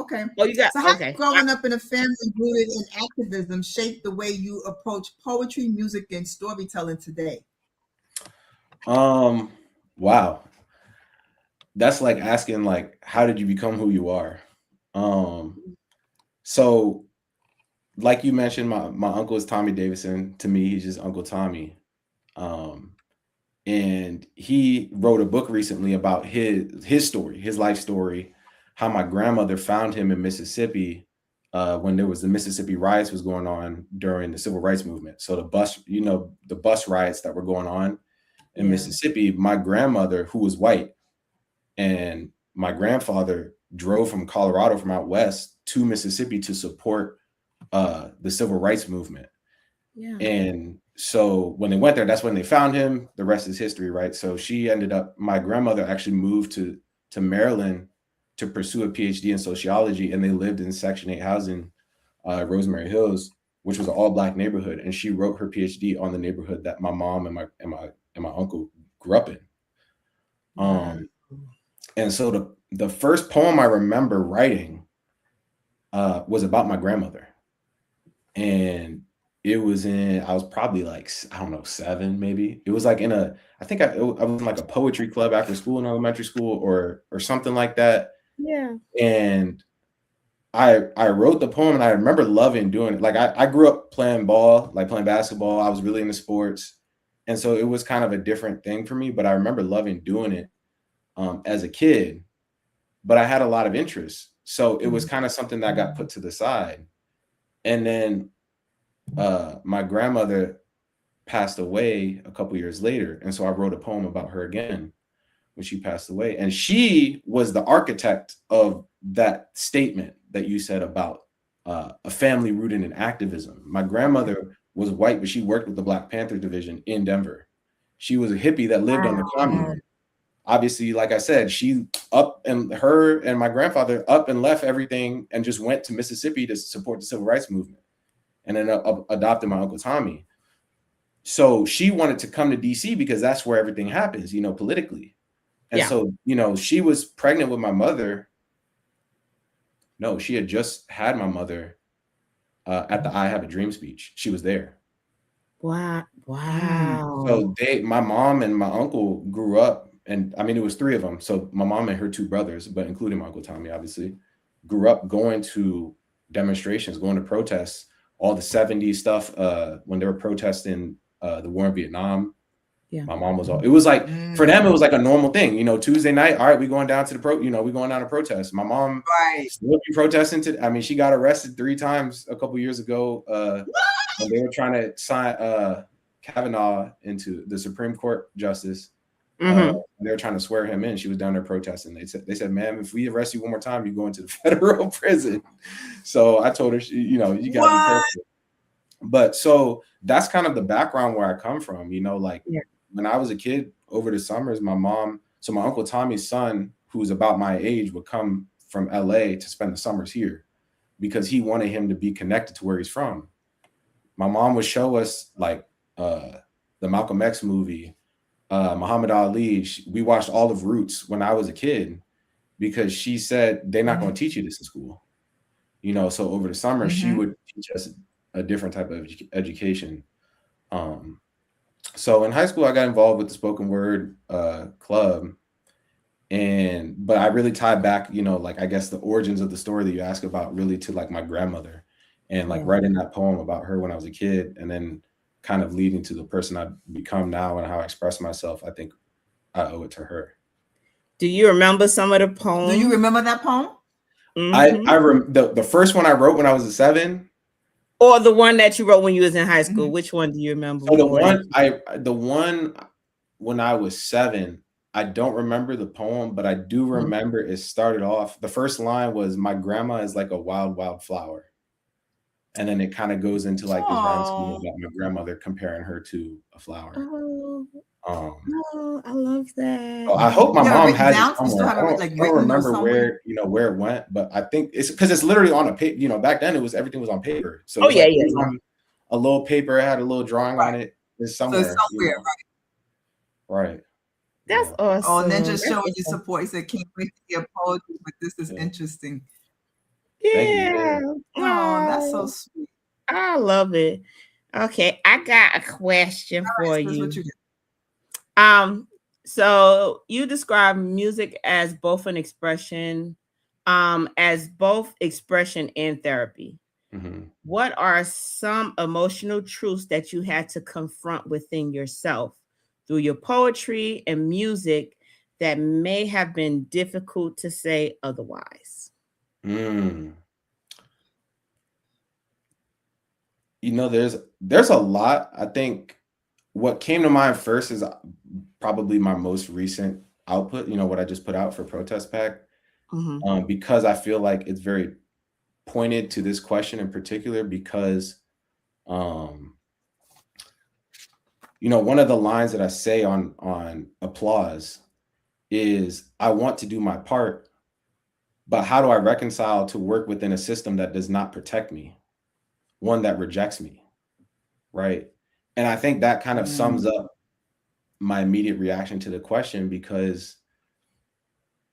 Okay. Oh, you got. So how growing up in a family rooted in activism shaped the way you approach poetry, music, and storytelling today? Wow. that's like asking like, how did you become who you are? So like you mentioned, my uncle is Tommy Davidson. To me, he's just Uncle Tommy. And he wrote a book recently about his story, his life story, how my grandmother found him in Mississippi when there was the Mississippi riots was going on during the civil rights movement. So the bus riots that were going on in Mississippi, my grandmother, who was white, and my grandfather drove from Colorado, from out west, to Mississippi to support the civil rights movement. Yeah. And so when they went there, that's when they found him. The rest is history, right? So my grandmother actually moved to Maryland to pursue a PhD in sociology, and they lived in Section 8 housing, Rosemary Hills, which was an all-Black neighborhood. And she wrote her PhD on the neighborhood that my mom and my uncle grew up in. And so the first poem I remember writing was about my grandmother. And I was probably like, I don't know, 7 maybe. It was like I was in like a poetry club after school in elementary school or something like that. Yeah. And I wrote the poem, and I remember loving doing it. Like I grew up playing ball, like playing basketball. I was really into sports. And so it was kind of a different thing for me, but I remember loving doing it as a kid, but I had a lot of interest. So it was kind of something that got put to the side. And then my grandmother passed away a couple years later. And so I wrote a poem about her again when she passed away. And she was the architect of that statement that you said about a family rooted in activism. My grandmother was white, but she worked with the Black Panther Division in Denver. She was a hippie that lived on the commune. Obviously, like I said, her and my grandfather up and left everything and just went to Mississippi to support the civil rights movement, and then adopted my Uncle Tommy. So she wanted to come to DC because that's where everything happens, politically. And so, she was pregnant with my mother. No, she had just had my mother at the I Have a Dream speech. She was there. Wow. So my mom and my uncle grew up, and I mean, it was 3 of them. So my mom and her 2 brothers, but including my Uncle Tommy, obviously, grew up going to demonstrations, going to protests, all the 70s stuff when they were protesting the war in Vietnam. Yeah. My mom was it was like, for them, it was like a normal thing, Tuesday night. All right, we going down to we going down to protest. My mom still be protesting she got arrested 3 times a couple years ago when they were trying to sign Kavanaugh into the Supreme Court justice. They were trying to swear him in. She was down there protesting. They said, ma'am, if we arrest you one more time, you go into the federal prison. So I told her, you gotta be careful. But so that's kind of the background where I come from, when I was a kid over the summers, my Uncle Tommy's son, who's about my age, would come from LA to spend the summers here because he wanted him to be connected to where he's from. My mom would show us like the Malcolm X movie, Muhammad Ali. We watched all of Roots when I was a kid because she said they're not going to teach you this in school. So over the summer, she would teach us a different type of education. So in high school, I got involved with the spoken word club. But I really tied back, I guess the origins of the story that you asked about really to like my grandmother and writing that poem about her when I was a kid, and then kind of leading to the person I've become now and how I express myself. I think I owe it to her. Do you remember some of the poems? Do you remember that poem? The first one I wrote when I was 7. Or the one that you wrote when you was in high school. Which one do you remember? So the one when I was 7, I don't remember the poem, but I do remember it started off. The first line was, "My grandma is like a wild, wild flower." And then it kind of goes into like this rhyme scheme about my grandmother comparing her to a flower. I love that. So I hope my mom has it somewhere. I don't remember where it went, but I think it's because it's literally on a paper. Back then everything was on paper. So a little paper, it had a little drawing on it. It's somewhere. So somewhere, right. That's awesome. Oh, and then just showing you support. He said, "Can't wait to hear poetry, but this is interesting." Yeah. Oh, that's so sweet. I love it. Okay, I got a question for you. What you So you describe music as both expression and therapy. Mhm. What are some emotional truths that you had to confront within yourself through your poetry and music that may have been difficult to say otherwise? Mm. You know, there's a lot. I think what came to mind first is probably my most recent output, you know, what I just put out for Protest Pack, Mhm. because I feel like it's very pointed to this question in particular because, um, you know, one of the lines that I say on Applause is, "I want to do my part, but how do I reconcile to work within a system that does not protect me, one that rejects me?" Right? And I think that kind of sums up my immediate reaction to the question because,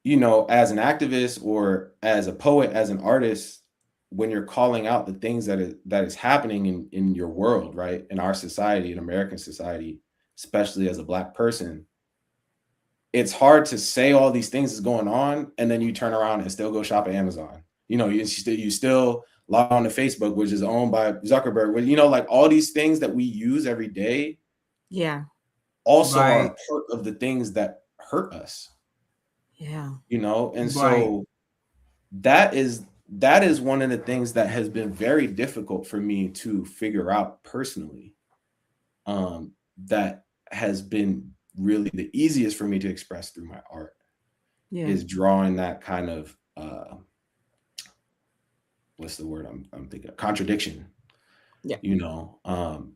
you know, as an activist or as a poet, as an artist, when you're calling out the things that is happening in your world, right? In our society, in American society, especially as a Black person, it's hard to say all these things is going on and then you turn around and still go shop at Amazon. You know, you still log on to Facebook, which is owned by Zuckerberg. You know, like all these things that we use every day Yeah. also Right. are part of the things that hurt us, Yeah. you know? And Right. so that is one of the things that has been very difficult for me to figure out personally. That has been really the easiest for me to express through my art Yeah. is drawing that kind of what's the word I'm thinking of? Contradiction. Yeah. You know,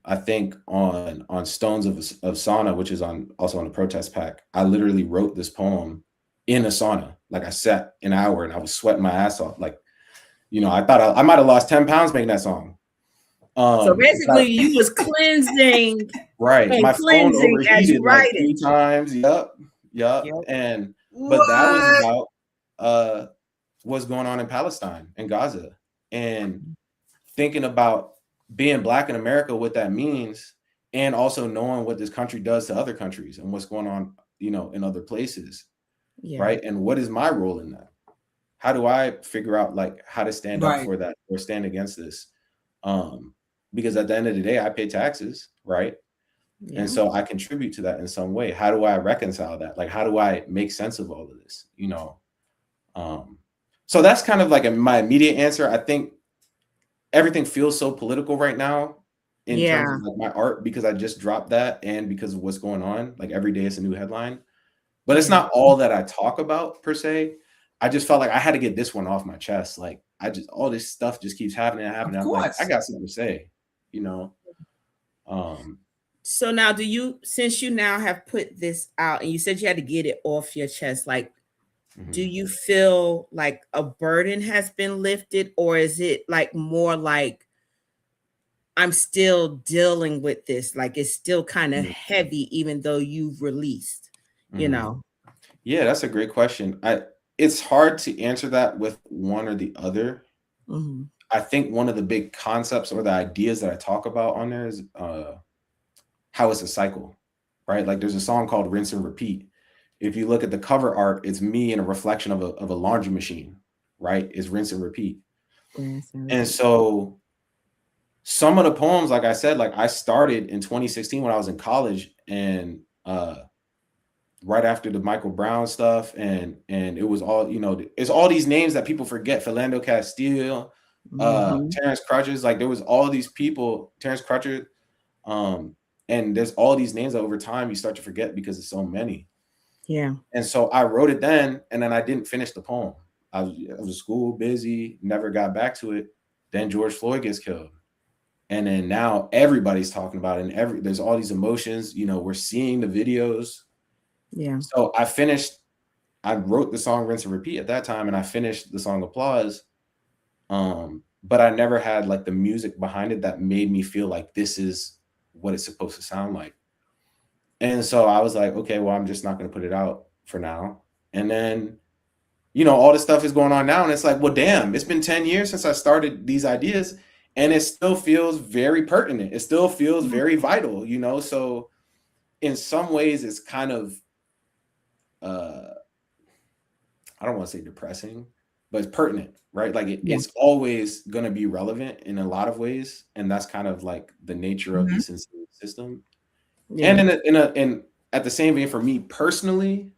I think on Stones of Sauna, which is also on the Protest Pack, I literally wrote this poem in a sauna. Like I sat an hour and I was sweating my ass off. Like, you know, I thought I might have lost 10 pounds making that song. So basically, you was cleansing Right. and My phone cleansing as you overheated like write it. 3 times. Yep. Yep. Yep. But that was What? about what's going on in Palestine and Gaza. And thinking about being Black in America, what that means, and also knowing what this country does to other countries and what's going on, you know, in other places, Yeah. right? And what is my role in that? How do I figure out like how to stand up Right. for that or stand against this? Because at the end of the day, I pay taxes, right? Yeah. And so I contribute to that in some way. How do I reconcile that? Like, how do I make sense of all of this? You know, so that's kind of like my immediate answer. I think everything feels so political right now in terms Yeah. of like my art because I just dropped that and because of what's going on. Like every day it's a new headline, but it's Yeah. not all that I talk about per se. I just felt like I had to get this one off my chest. Like all this stuff just keeps happening and happening. Of I'm like, I course. got something to say, you know. So now, since you now have put this out and you said you had to get it off your chest, like, do you feel like a burden has been lifted, or is it like more like I'm still dealing with this? Like it's still kind of heavy, even though you've released, you know? Yeah, that's a great question. It's hard to answer that with one or the other. Mhm. I think one of the big concepts or the ideas that I talk about on there is how it's a cycle, right? Like there's a song called Rinse and Repeat. If you look at the cover art, it's me in a reflection of a laundry machine, right? It's rinse and repeat. Rinse and And repeat. so some of the poems, like I said, like I started in 2016 when I was in college and right after the Michael Brown stuff, and it was all, you know, it's all these names that people forget. Philando Castile, Mhm. Terrence Crutchers, like there was all these people, Terrence Crutcher, and there's all these names that over time you start to forget because there's so many. Yeah. And so I wrote it then, and then I didn't finish the poem. I was in school, busy, never got back to it. Then George Floyd gets killed. And then now everybody's talking about it, and there's all these emotions, you know, we're seeing the videos. Yeah. So I wrote the song Rinse and Repeat at that time, and I finished the song Applause. But I never had like the music behind it that made me feel like this is what it's supposed to sound like. And so I was like, okay, well, I'm just not going to put it out for now. And then, you know, all this stuff is going on now. And it's like, well, damn, it's been 10 years since I started these ideas. And it still feels very pertinent. It still feels very vital, you know? So in some ways, it's kind of I don't want to say depressing, but it's pertinent, right? Like it's always going to be relevant in a lot of ways, and that's kind of like the nature of the sensory system. Yeah. And at the same vein, for me personally,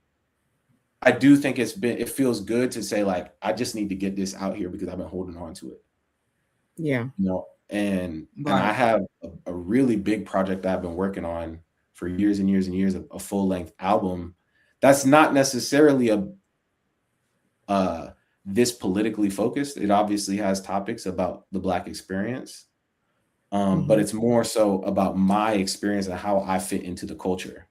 I do think it feels good to say like I just need to get this out here because I've been holding on to it. Yeah. You know, and I have a really big project that I've been working on for years and years and years, a full length album that's not necessarily this politically focused. It obviously has topics about the Black experience, but it's more so about my experience and how I fit into the culture,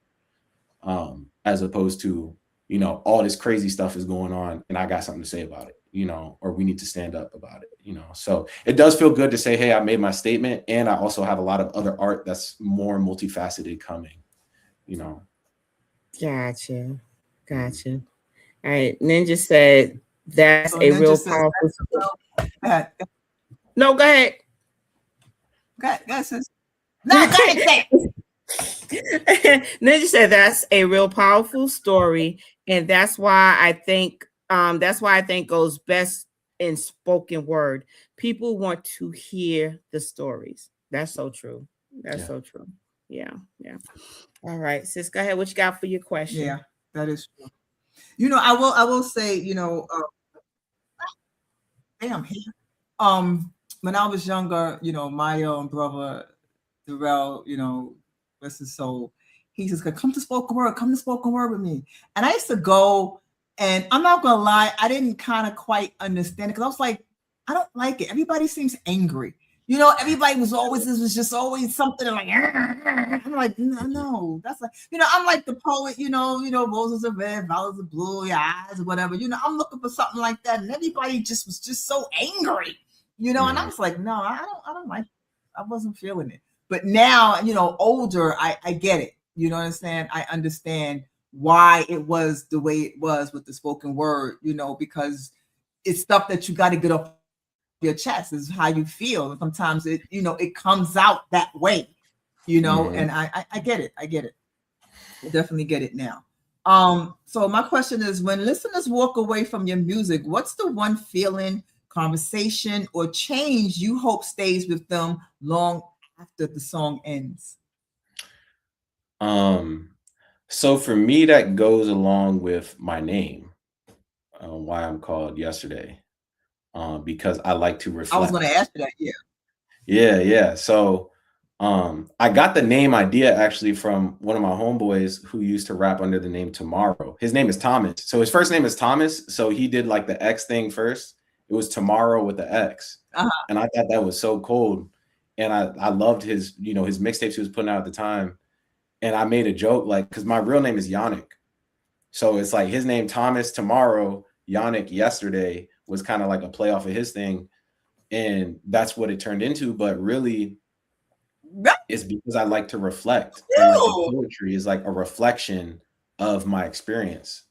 as opposed to, you know, all this crazy stuff is going on and I got something to say about it, you know, or we need to stand up about it, you know. So it does feel good to say, hey, I made my statement, and I also have a lot of other art that's more multifaceted coming, you know. Gotcha. All right. Ninja said that's a real powerful story. No, go ahead. Go ahead, sis. No, go ahead. Ninja said that's a real powerful story, and that's why I think goes best in spoken word. People want to hear the stories. That's so true. That's so true. Yeah. All right, sis, go ahead. What you got for your question? Yeah, that is true. You know, I will say, you know, damn here. When I was younger, you know, my brother Darrell, you know, rest his soul, he says, come to spoken word with me. And I used to go, and I'm not gonna lie, I didn't kind of quite understand it because I was like, I don't like it. Everybody seems angry. You know, everybody was just always something like, I'm like, no, that's like, you know, I'm like the poet, you know, roses are red, violets are blue, your eyes or whatever, you know, I'm looking for something like that. And everybody just was just so angry, you know, and I was like, no, I don't like it. I wasn't feeling it. But now, you know, older, I get it. You know what I'm saying? I understand why it was the way it was with the spoken word, you know, because it's stuff that you got to get off your chest, is how you feel. Sometimes it, you know, it comes out that way, you know, and I get it. I definitely get it now. So my question is, when listeners walk away from your music, what's the one feeling, conversation, or change you hope stays with them long after the song ends? So for me, that goes along with my name, why I'm called Yesterday. Because I like to reflect. I was going to ask you that. Yeah. So, I got the name idea actually from one of my homeboys who used to rap under the name Tomorrow. His name is Thomas. So his first name is Thomas. So he did like the X thing first. It was Tomorrow with the X. And I thought that was so cool. And I loved his, you know, his mixtapes he was putting out at the time. And I made a joke, like, because my real name is Yannick. So it's like his name Thomas Tomorrow, Yannick Yesterday was kind of like a play off of his thing. And that's what it turned into. But really, it's because I like to reflect. And like the poetry is like a reflection of my experience.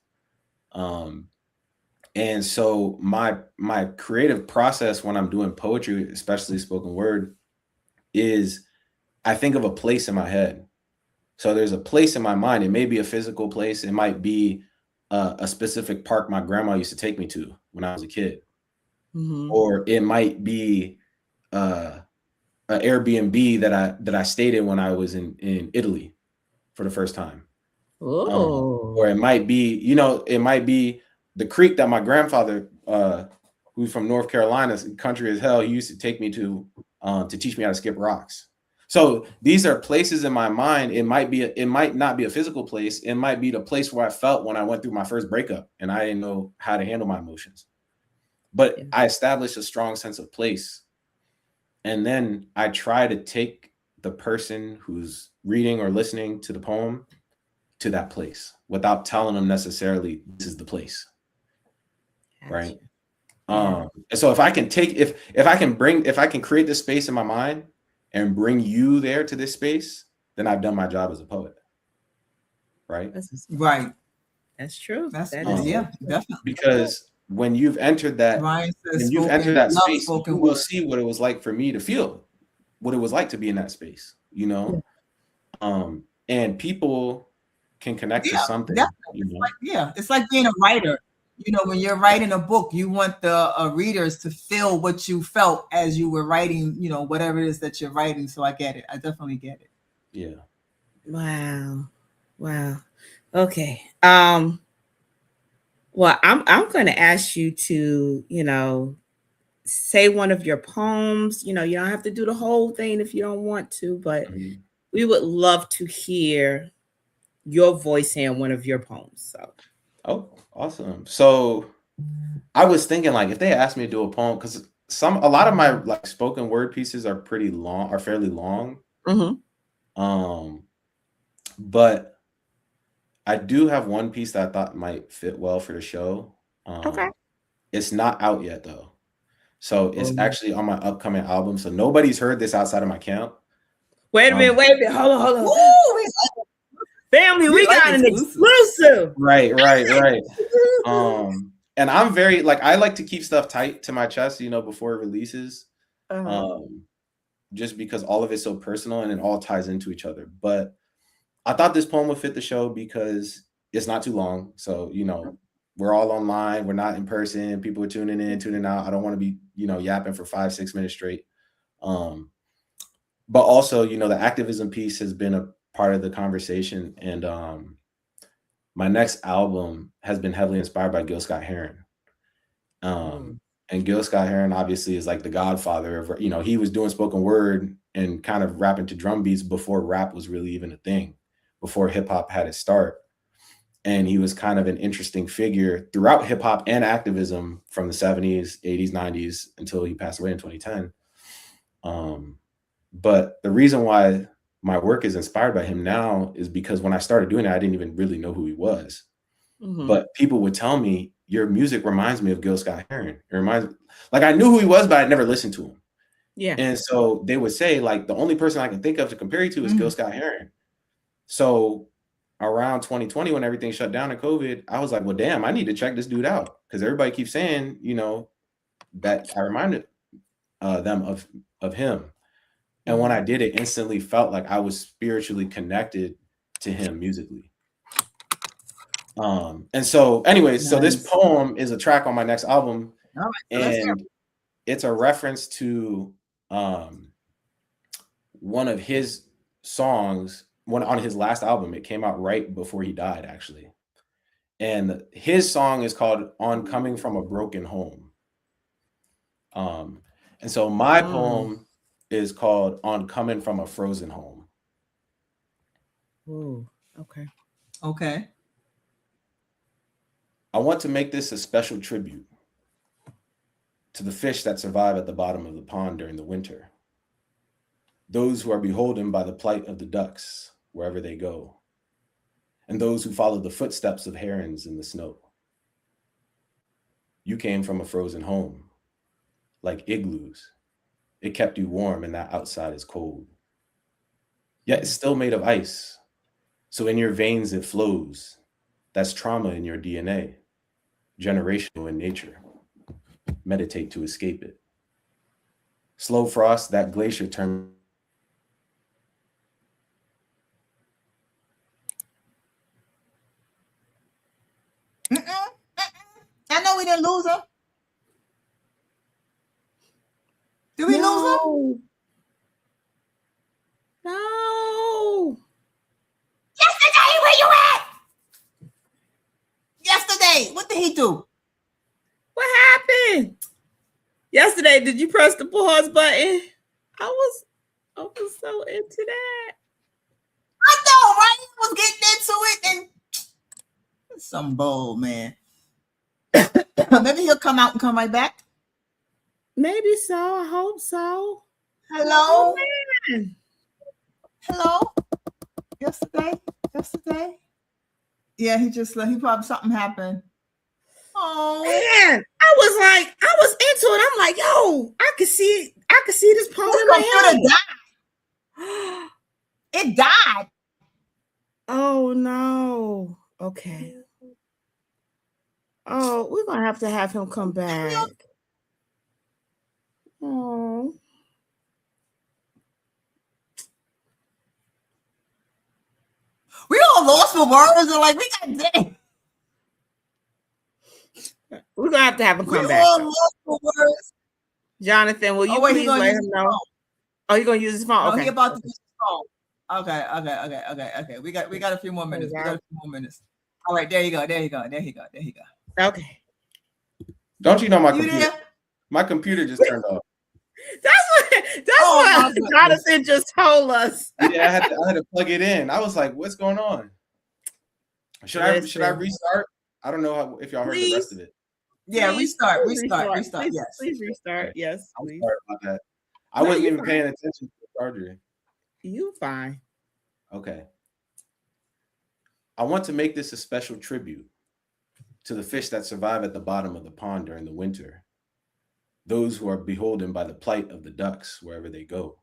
And so my creative process when I'm doing poetry, especially spoken word, is I think of a place in my head. So there's a place in my mind. It may be a physical place. It might be a specific park my grandma used to take me to when I was a kid. Or it might be an Airbnb that I stayed in when I was in Italy for the first time. Or it might be, you know, it might be the creek that my grandfather, who's from North Carolina, country as hell, he used to take me to teach me how to skip rocks. So these are places in my mind. It might not be a physical place. It might be the place where I felt when I went through my first breakup and I didn't know how to handle my emotions. But I established a strong sense of place. And then I try to take the person who's reading or listening to the poem to that place without telling them necessarily this is the place. Right. And so if I can create this space in my mind and bring you there to this space, then I've done my job as a poet. Right. Right. That's true. Yeah, definitely. Because when you've entered that, space, you will see what it was like for me to feel, what it was like to be in that space, you know? And people can connect to Yeah, something. definitely. It's like being a writer. You know, when you're writing a book, you want the readers to feel what you felt as you were writing, you know, whatever it is that you're writing. So I get it. I definitely get it. Yeah. Wow. Okay. Well, I'm going to ask you to, you know, say one of your poems. You know, you don't have to do the whole thing if you don't want to, but we would love to hear your voice in one of your poems. So. Oh, awesome. So I was thinking, like, if they asked me to do a poem, because a lot of my like spoken word pieces are fairly long. But I do have one piece that I thought might fit well for the show. Okay. It's not out yet though. So it's actually on my upcoming album. So nobody's heard this outside of my camp. Wait a minute. Hold on. Ooh, family, we got an exclusive. Right. And I'm very like, I like to keep stuff tight to my chest, you know, before it releases. Just because all of it's so personal and it all ties into each other. But I thought this poem would fit the show because it's not too long. So, you know, we're all online. We're not in person. People are tuning in, tuning out. I don't want to be, you know, yapping for 5-6 minutes straight. But also, you know, the activism piece has been a part of the conversation. And my next album has been heavily inspired by Gil Scott-Heron. And Gil Scott-Heron obviously is like the godfather of, you know, he was doing spoken word and kind of rapping to drum beats before rap was really even a thing, before hip hop had its start. And he was kind of an interesting figure throughout hip hop and activism from the 70s, 80s, 90s until he passed away in 2010. But the reason why my work is inspired by him now is because when I started doing it, I didn't even really know who he was. But people would tell me, your music reminds me of Gil Scott-Heron. It reminds me, like, I knew who he was, but I'd never listened to him. Yeah. And so they would say, like, the only person I can think of to compare you to is Gil Scott-Heron. So around 2020, when everything shut down in COVID, I was like, well, damn, I need to check this dude out. Because everybody keeps saying, you know, that I reminded them of him. And when I did, it instantly felt like I was spiritually connected to him musically. And so anyways, so this poem is a track on my next album. And it's a reference to one of his songs, one on his last album. It came out right before he died, actually. And his song is called On Coming from a Broken Home. And so my poem is called On Coming from a Frozen Home. Ooh, okay. Okay. I want to make this a special tribute to the fish that survive at the bottom of the pond during the winter. Those who are beholden by the plight of the ducks wherever they go, and those who follow the footsteps of herons in the snow. You came from a frozen home, like igloos. It kept you warm and that outside is cold. Yet it's still made of ice, so in your veins it flows. That's trauma in your DNA, generational in nature. Meditate to escape it. Slow frost, that glacier turned. I know we didn't lose her. Did we lose her? No. Yesterday, where you at? Yesterday, what did he do? What happened? Yesterday, did you press the pause button? I was so into that. I know, right? He was getting into it and some bull, man. Maybe he'll come out and come right back. Maybe so. I hope so. Hello? Oh, man. Hello? Yesterday? Yeah, he probably something happened. Oh man, I was into it. I'm like, yo, I could see this poem in my head. It died. Oh no. Okay. Oh, we're gonna have to have him come back. Oh. We all lost for words, and like we got day. We're gonna have to have him We come back. all lost for words. Jonathan, will you please let him know? Oh, you're gonna use his phone? No, Okay. he about to use his phone. Okay. We got a few more minutes. All right, there you go. Okay. Don't you know my You computer? there? My computer just turned off. That's what Jonathan just told us. Yeah, I had to plug it in. I was like, what's going on? Should I restart? I don't know if y'all heard the rest of it. Yeah, restart. Please, Yes. Please restart. Yes, I'm please. sorry about that. I wasn't even paying attention to the charger. You fine. Okay. I want to make this a special tribute to the fish that survive at the bottom of the pond during the winter. Those who are beholden by the plight of the ducks wherever they go,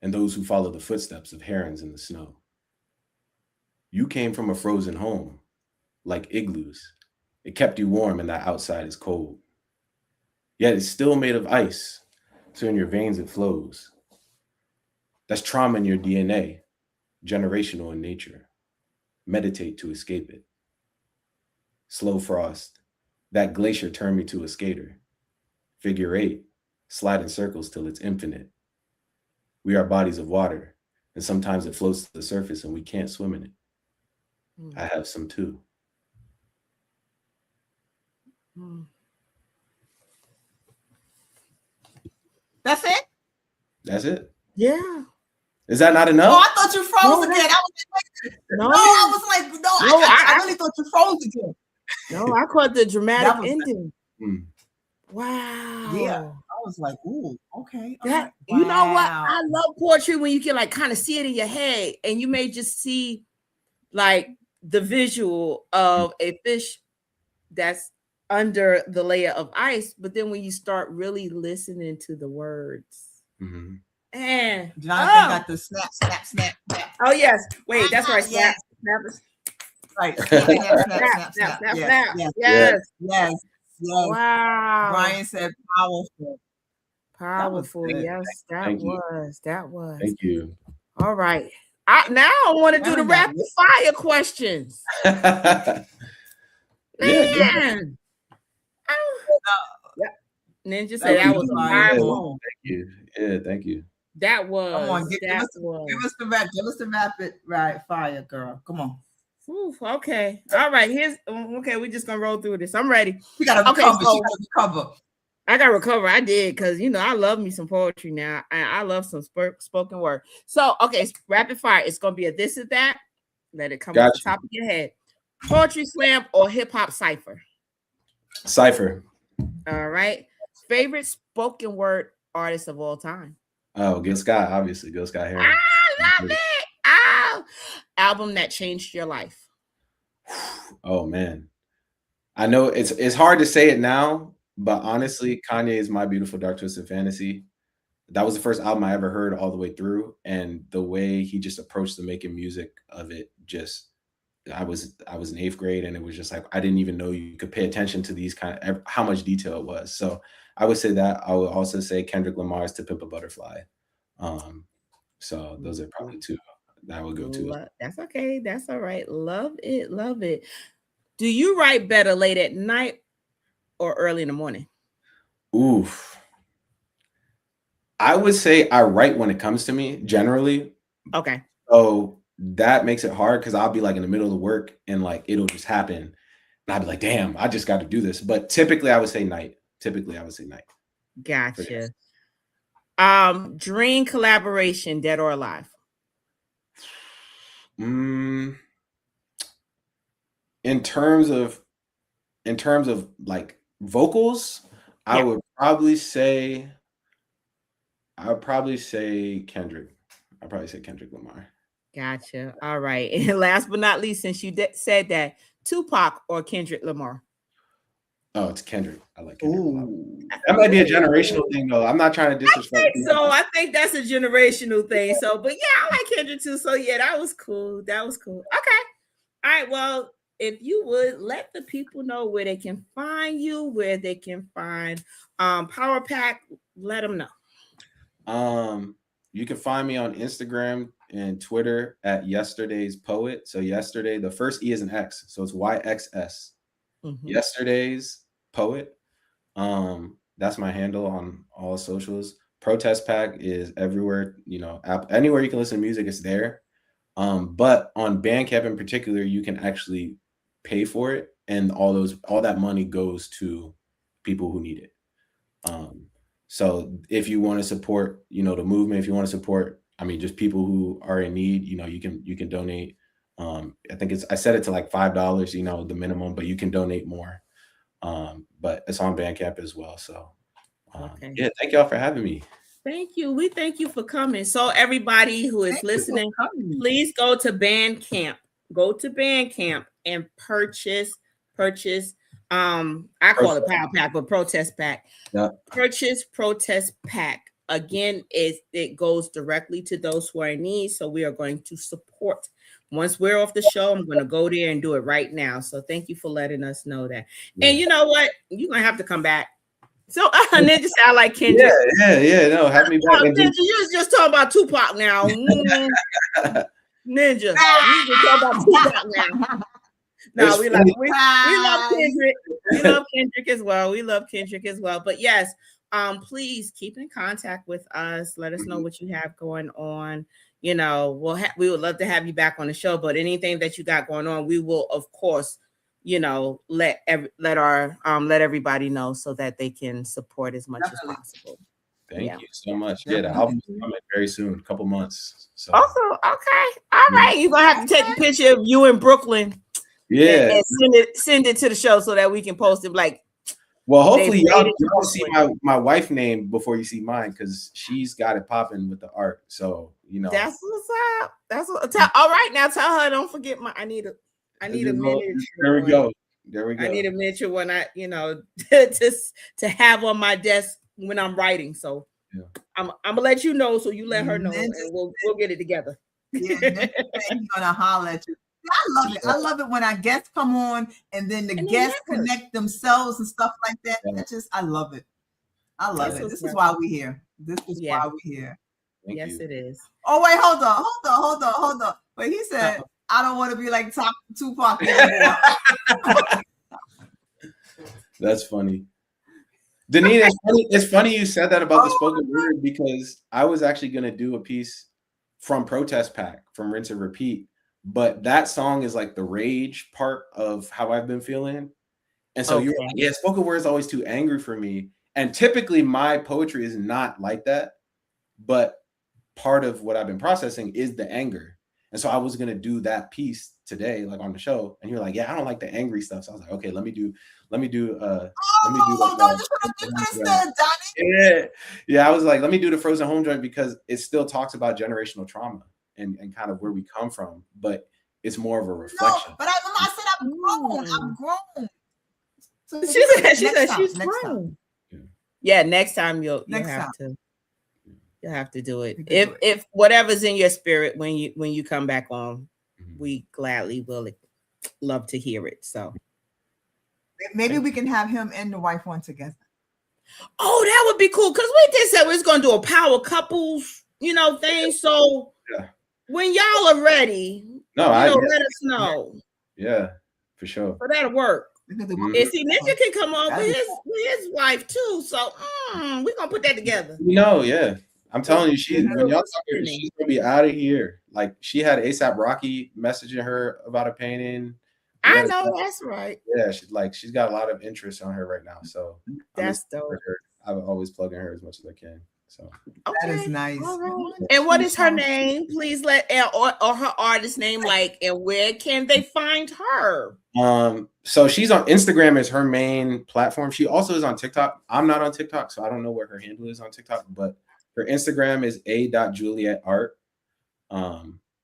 and those who follow the footsteps of herons in the snow. You came from a frozen home, like igloos. It kept you warm and that outside is cold. Yet it's still made of ice, so in your veins it flows. That's trauma in your DNA, generational in nature. Meditate to escape it. Slow frost, that glacier turned me to a skater. Figure 8, slide in circles till it's infinite. We are bodies of water, and sometimes it floats to the surface and we can't swim in it. I have some too. That's it? That's it. Yeah. Is that not enough? Oh, I thought you froze again. I was like, I really thought you froze again. No, I caught the dramatic ending. Wow. Yeah. I was like, ooh, okay. That, wow. You know what? I love poetry when you can like kind of see it in your head and you may just see like the visual of a fish that's under the layer of ice, but then when you start really listening to the words, and Jonathan got the snap. Oh yes, wait, that's right. Snap. Right. Snap. Yes. Wow. Brian said powerful. Yes, that was. Thank you. All right. Now I want to do the rapid fire questions. Man. Ninja said that was powerful. Thank you. Yeah, thank you. That was. Come on, give us the rapid fire, girl. Come on. Ooh, okay. All right. We're just gonna roll through this. I'm ready. We gotta recover. I gotta recover. I did because I love me some poetry now. I love some spoken word. So okay, rapid fire. It's gonna be a this or that. Let it come off the top of your head. Poetry slam or hip hop cipher? Cipher. All right. Favorite spoken word artist of all time? Oh, Gil Scott, obviously. Gil Scott Heron. I love it. Oh. Album that changed your life? Oh man. I know it's hard to say it now, but honestly, Kanye's My Beautiful Dark Twisted Fantasy. That was the first album I ever heard all the way through. And the way he just approached the making music of it, I was in 8th grade and it was just like, I didn't even know you could pay attention to these how much detail it was. So I would say that. I would also say Kendrick Lamar's To Pimp a Butterfly. So those are probably two that I would go to. That's okay. That's all right. Love it. Do you write better late at night or early in the morning? Oof. I would say I write when it comes to me, generally. Okay. So that makes it hard because I'll be like in the middle of the work and like it'll just happen. And I'll be like, damn, I just got to do this. But typically I would say night. Gotcha. Dream collaboration, dead or alive? In terms of like vocals, I would probably say Kendrick. I'd probably say Kendrick Lamar. Gotcha. All right. And last but not least, since you said that, Tupac or Kendrick Lamar? Oh, it's Kendrick. I like Kendrick Lamar. That might be a generational thing, though. I'm not trying to disrespect. I think that's a generational thing. So, but yeah, I like Kendrick too. So yeah, that was cool. Okay. All right. Well, if you would let the people know where they can find you, where they can find Power Pack, let them know. You can find me on Instagram, and Twitter at Yesterday's Poet. So yesterday, the first E is an X, so it's YXS. Yesterday's Poet. That's my handle on all socials. Protest Pack is everywhere. Anywhere you can listen to music, it's there. But on Bandcamp in particular, you can actually pay for it, and all that money goes to people who need it. So if you want to support, the movement, if you want to support, just people who are in need, you can donate. I think I set it to like $5, the minimum, but you can donate more. But it's on Bandcamp as well. So yeah, thank y'all for having me. Thank you. We thank you for coming. So everybody who is listening, please go to Bandcamp. Go to Bandcamp and purchase. I call it Power Pack, but Protest Pack. Yeah. Purchase Protest Pack. Again, it goes directly to those who are in need. So we are going to support. Once we're off the show, I'm going to go there and do it right now. So thank you for letting us know that. Yeah. And you know what? You're going to have to come back. So Ninja sound like Kendrick. Yeah. No, have me back. Ninja, you was just talking about Tupac now. Ninja, you just talking about Tupac now. No, we love Kendrick. We love Kendrick as well. But yes, please keep in contact with us. Let us know what you have going on. We would love to have you back on the show. But anything that you got going on, we will, of course, let everybody know so that they can support as much as possible. Thank you so much. Yeah, the album's coming very soon, a couple months. So. Also, okay, all right. You're gonna have to take a picture of you in Brooklyn. Yeah, and send it to the show so that we can post it. Well, hopefully y'all see my wife's name before you see mine, because she's got it popping with the art. So that's what's up. All right, now tell her don't forget I need a miniature. There we go. I need a miniature one. To have on my desk when I'm writing. So I'm gonna let you know, so you let her know, and we'll get it together. Yeah, he's gonna holler at you. I love it. I love it when our guests come on and then the guests connect themselves and stuff like that. I love it. I love it. This is why we're here. Why we're here. Yes, it is. Oh wait, hold on. But he said, I don't want to be like Tupac anymore. That's funny. Denise, it's funny you said that about the spoken word, because I was actually going to do a piece from Protest Pack, from Rinse and Repeat, but that song is like the rage part of how I've been feeling. And so you're like, spoken word is always too angry for me. And typically my poetry is not like that, but part of what I've been processing is the anger. And so I was going to do that piece today, like on the show. And you're like, yeah, I don't like the angry stuff. So I was like, okay, let me do. I was like, let me do the Frozen Home Joint, because it still talks about generational trauma and kind of where we come from, but it's more of a reflection. No, but I said I'm grown. So she said she's grown. Yeah, next time you'll have to do it. If whatever's in your spirit when you come back on, we gladly will love to hear it. So maybe we can have him and the wife on together. Oh, that would be cool, because we did say we was gonna do a power couples, thing. So when y'all are ready, let us know. Yeah, for sure. So that'll work. And see, Ninja can come on with his wife too. So we're gonna put that together. Yeah. I'm telling you, when y'all talk to her, she's gonna be out of here. Like, she had A$AP Rocky messaging her about a painting. I know, that's right. Yeah, she's got a lot of interest on her right now. So that's dope. I'm always plugging her as much as I can. So that is nice. Right. And what is her name? Please or her artist name, and where can they find her? So she's on Instagram is her main platform. She also is on TikTok. I'm not on TikTok, so I don't know where her handle is on TikTok, but her Instagram is a.julietart.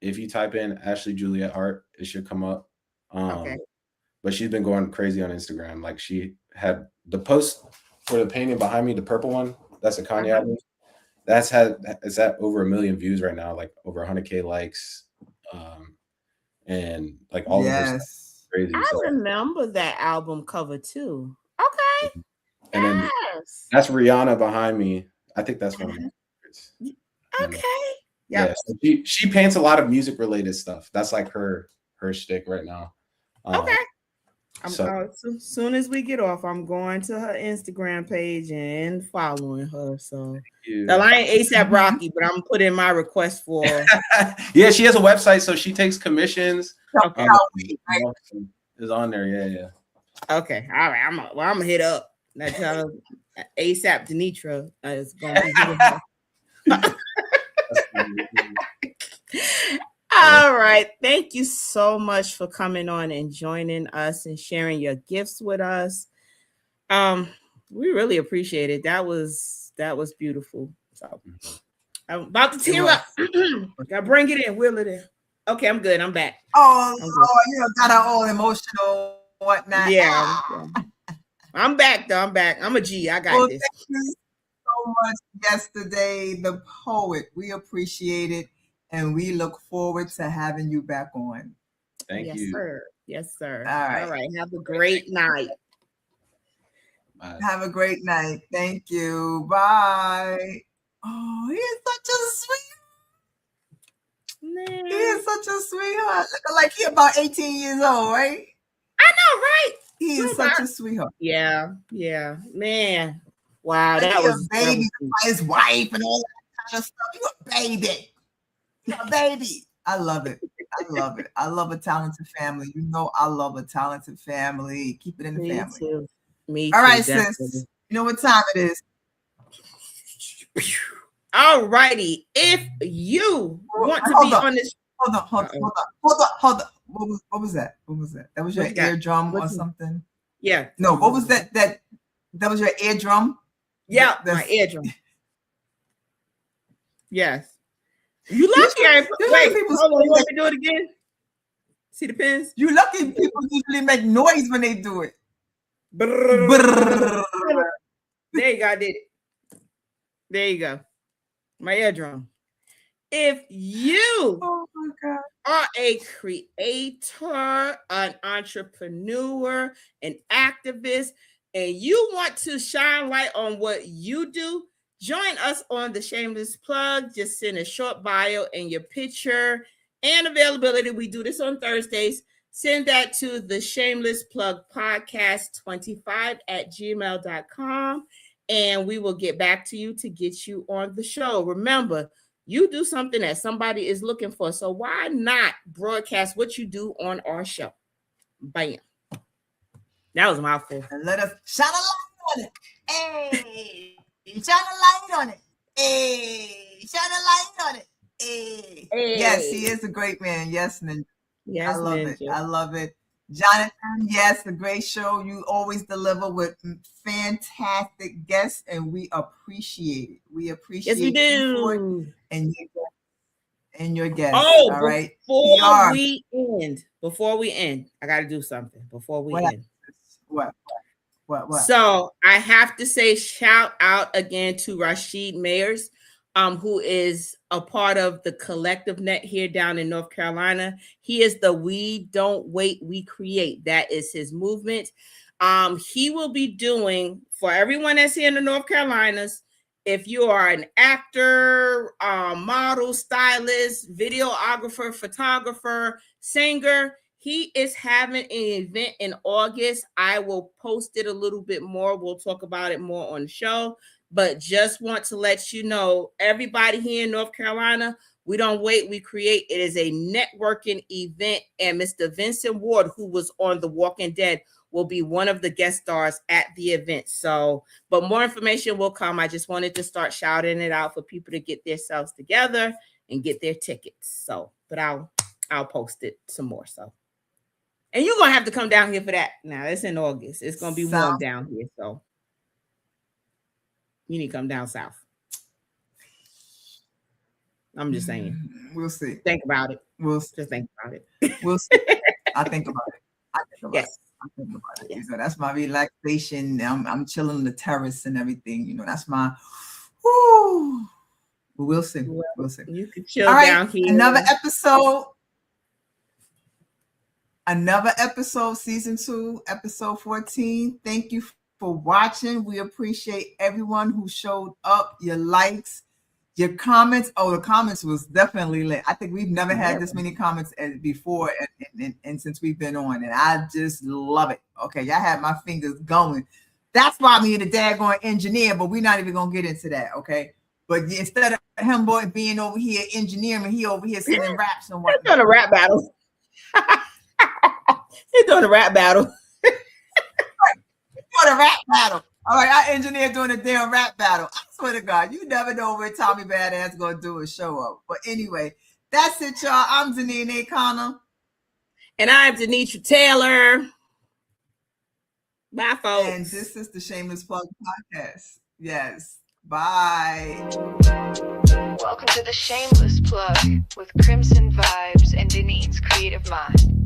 If you type in Ashley Juliet Art, it should come up. But she's been going crazy on Instagram. Like, she had the post for the painting behind me, the purple one. That's a Kanye album. It's at over 1 million views right now, like over 100K likes, and like all of this crazy. I remember that album cover too. Okay, and then that's Rihanna behind me. I think that's one of my favorites. Okay. Yeah, so she paints a lot of music related stuff. That's like her shtick right now. Okay. As soon as we get off, I'm going to her Instagram page and following her. So I ain't ASAP Rocky, but I'm putting my request for. Yeah, she has a website, so she takes commissions. Okay. Is on there. Yeah. Okay. All right. I'm gonna hit up. That's how ASAP Denitra is gonna be hitting her. All right. Thank you so much for coming on and joining us and sharing your gifts with us. We really appreciate it. That was beautiful. So I'm about to tear up. Gotta bring it in, wheel it in. Okay, I'm good. I'm back. Oh, you got her all emotional, whatnot. Yeah. I'm back though. I'm back. I'm a G. I got this. Thank you so much, Yesterday, the poet. We appreciate it, and we look forward to having you back on. Thank you. Sir. Yes, sir. All right. Have a great night. Bye. Have a great night. Thank you. Bye. Oh, he is such a sweet. He is such a sweetheart. Looking like he about 18 years old, right? I know, right? He is such a sweetheart. Yeah, man. Wow, Like that was a baby by his wife and all that kind of stuff. You a baby. You a baby. I love it. I love it. I love a talented family. You know I love a talented family. Keep it in the family. Too. Me all too, right, definitely. sis. You know what time it is. All righty. If you want to be on this. Hold on. What was that? That was your eardrum or something? Yeah. No, what was that? That was your eardrum? Yeah, my eardrum. Yes. You lucky. Wait, hold on. Let me do it again. See the pins? You lucky people usually make noise when they do it. Brrr. There you go. I did it. There you go. My eardrum. If you are a creator, an entrepreneur, an activist, and you want to shine light on what you do, join us on the Shameless Plug. Just send a short bio and your picture and availability. We do this on Thursdays. Send that to the Shameless Plug Podcast 25@gmail.com, and we will get back to you to get you on the show. Remember, you do something that somebody is looking for, so why not broadcast what you do on our show? Bam. That was a mouthful. And let us shine a light on it. Hey, shine a light on it. Hey, shine a light on it. Hey. Yes, he is a great man. Yes, Ninja. Yes, I love Ninja. it. I love it. Jonathan, yes, a great show. You always deliver with fantastic guests, and we appreciate it. We appreciate yes, we do. you for it and your guests. Oh, all right. Before we end, I got to do something before we end. What? So I have to say shout out again to Rashid Mayers, who is a part of the Collective Net here down in North Carolina. He is the We Don't Wait, We Create. That is his movement. He will be doing, for everyone that's here in the North Carolinas, if you are an actor, model, stylist, videographer, photographer, singer, he is having an event in August. I will post it a little bit more. We'll talk about it more on the show. But just want to let you know, everybody here in North Carolina, we don't wait, we create. It is a networking event. And Mr. Vincent Ward, who was on The Walking Dead, will be one of the guest stars at the event. So, but more information will come. I just wanted to start shouting it out for people to get themselves together and get their tickets. So, but I'll post it some more. So, and you're gonna have to come down here for that. Now it's in August. It's gonna be warm down here. So you need to come down south. I'm just saying. We'll see. Think about it. Just think about it. We'll see. I think about it. Yes. I think about it. You know, that's my relaxation. I'm chilling on the terrace and everything. You know, that's my. Whoo. But we'll see. We'll see. You can chill down here. Another episode, season 2, episode 14. Thank you for watching. We appreciate everyone who showed up. Your likes, Your comments, the comments was definitely lit. I think we've never had this many comments before, and since we've been on, and I just love it. Okay, y'all had my fingers going. That's why I'm here, the daggone engineer, but we're not even gonna get into that, okay? But instead of him being over here engineering, he over here sending raps and whatnot. He's doing a rap battle. He's doing a rap battle. Doing a rap battle. All right, our engineer doing a damn rap battle. I swear to God, you never know where Tommy Badass gonna do a show up. But anyway, that's it, y'all. I'm Zanine Connor. And I'm Denitra Taylor. Bye, folks. And this is the Shameless Plug Podcast. Yes. Bye. Welcome to the Shameless Plug with Crimson Vibes and Denise's Creative Mind.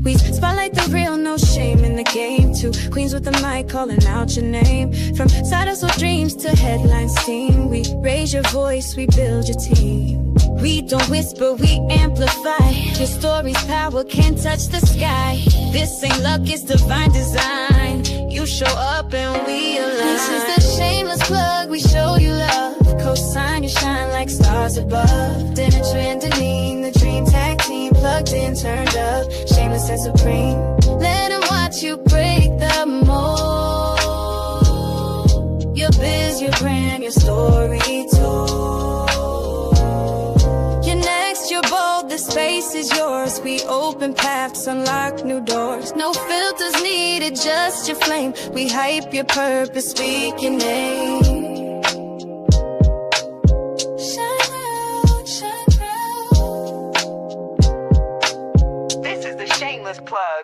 We spotlight the real, no shame in the game. Two queens with the mic calling out your name. From side hustle dreams to headline steam, we raise your voice, we build your team. We don't whisper, we amplify. Your story's power can't touch the sky. This ain't luck, it's divine design. You show up and we align. This is the Shameless Plug, we show you love. Co-sign, you shine like stars above. Dinner and Deneen, the dream tag team. Plugged in, turned up, shameless and supreme. Let them watch you break the mold. Your biz, your brand, your story told. You're next, you're bold, the space is yours. We open paths, unlock new doors. No filters needed, just your flame. We hype your purpose, speak your name. This is the Shameless Plug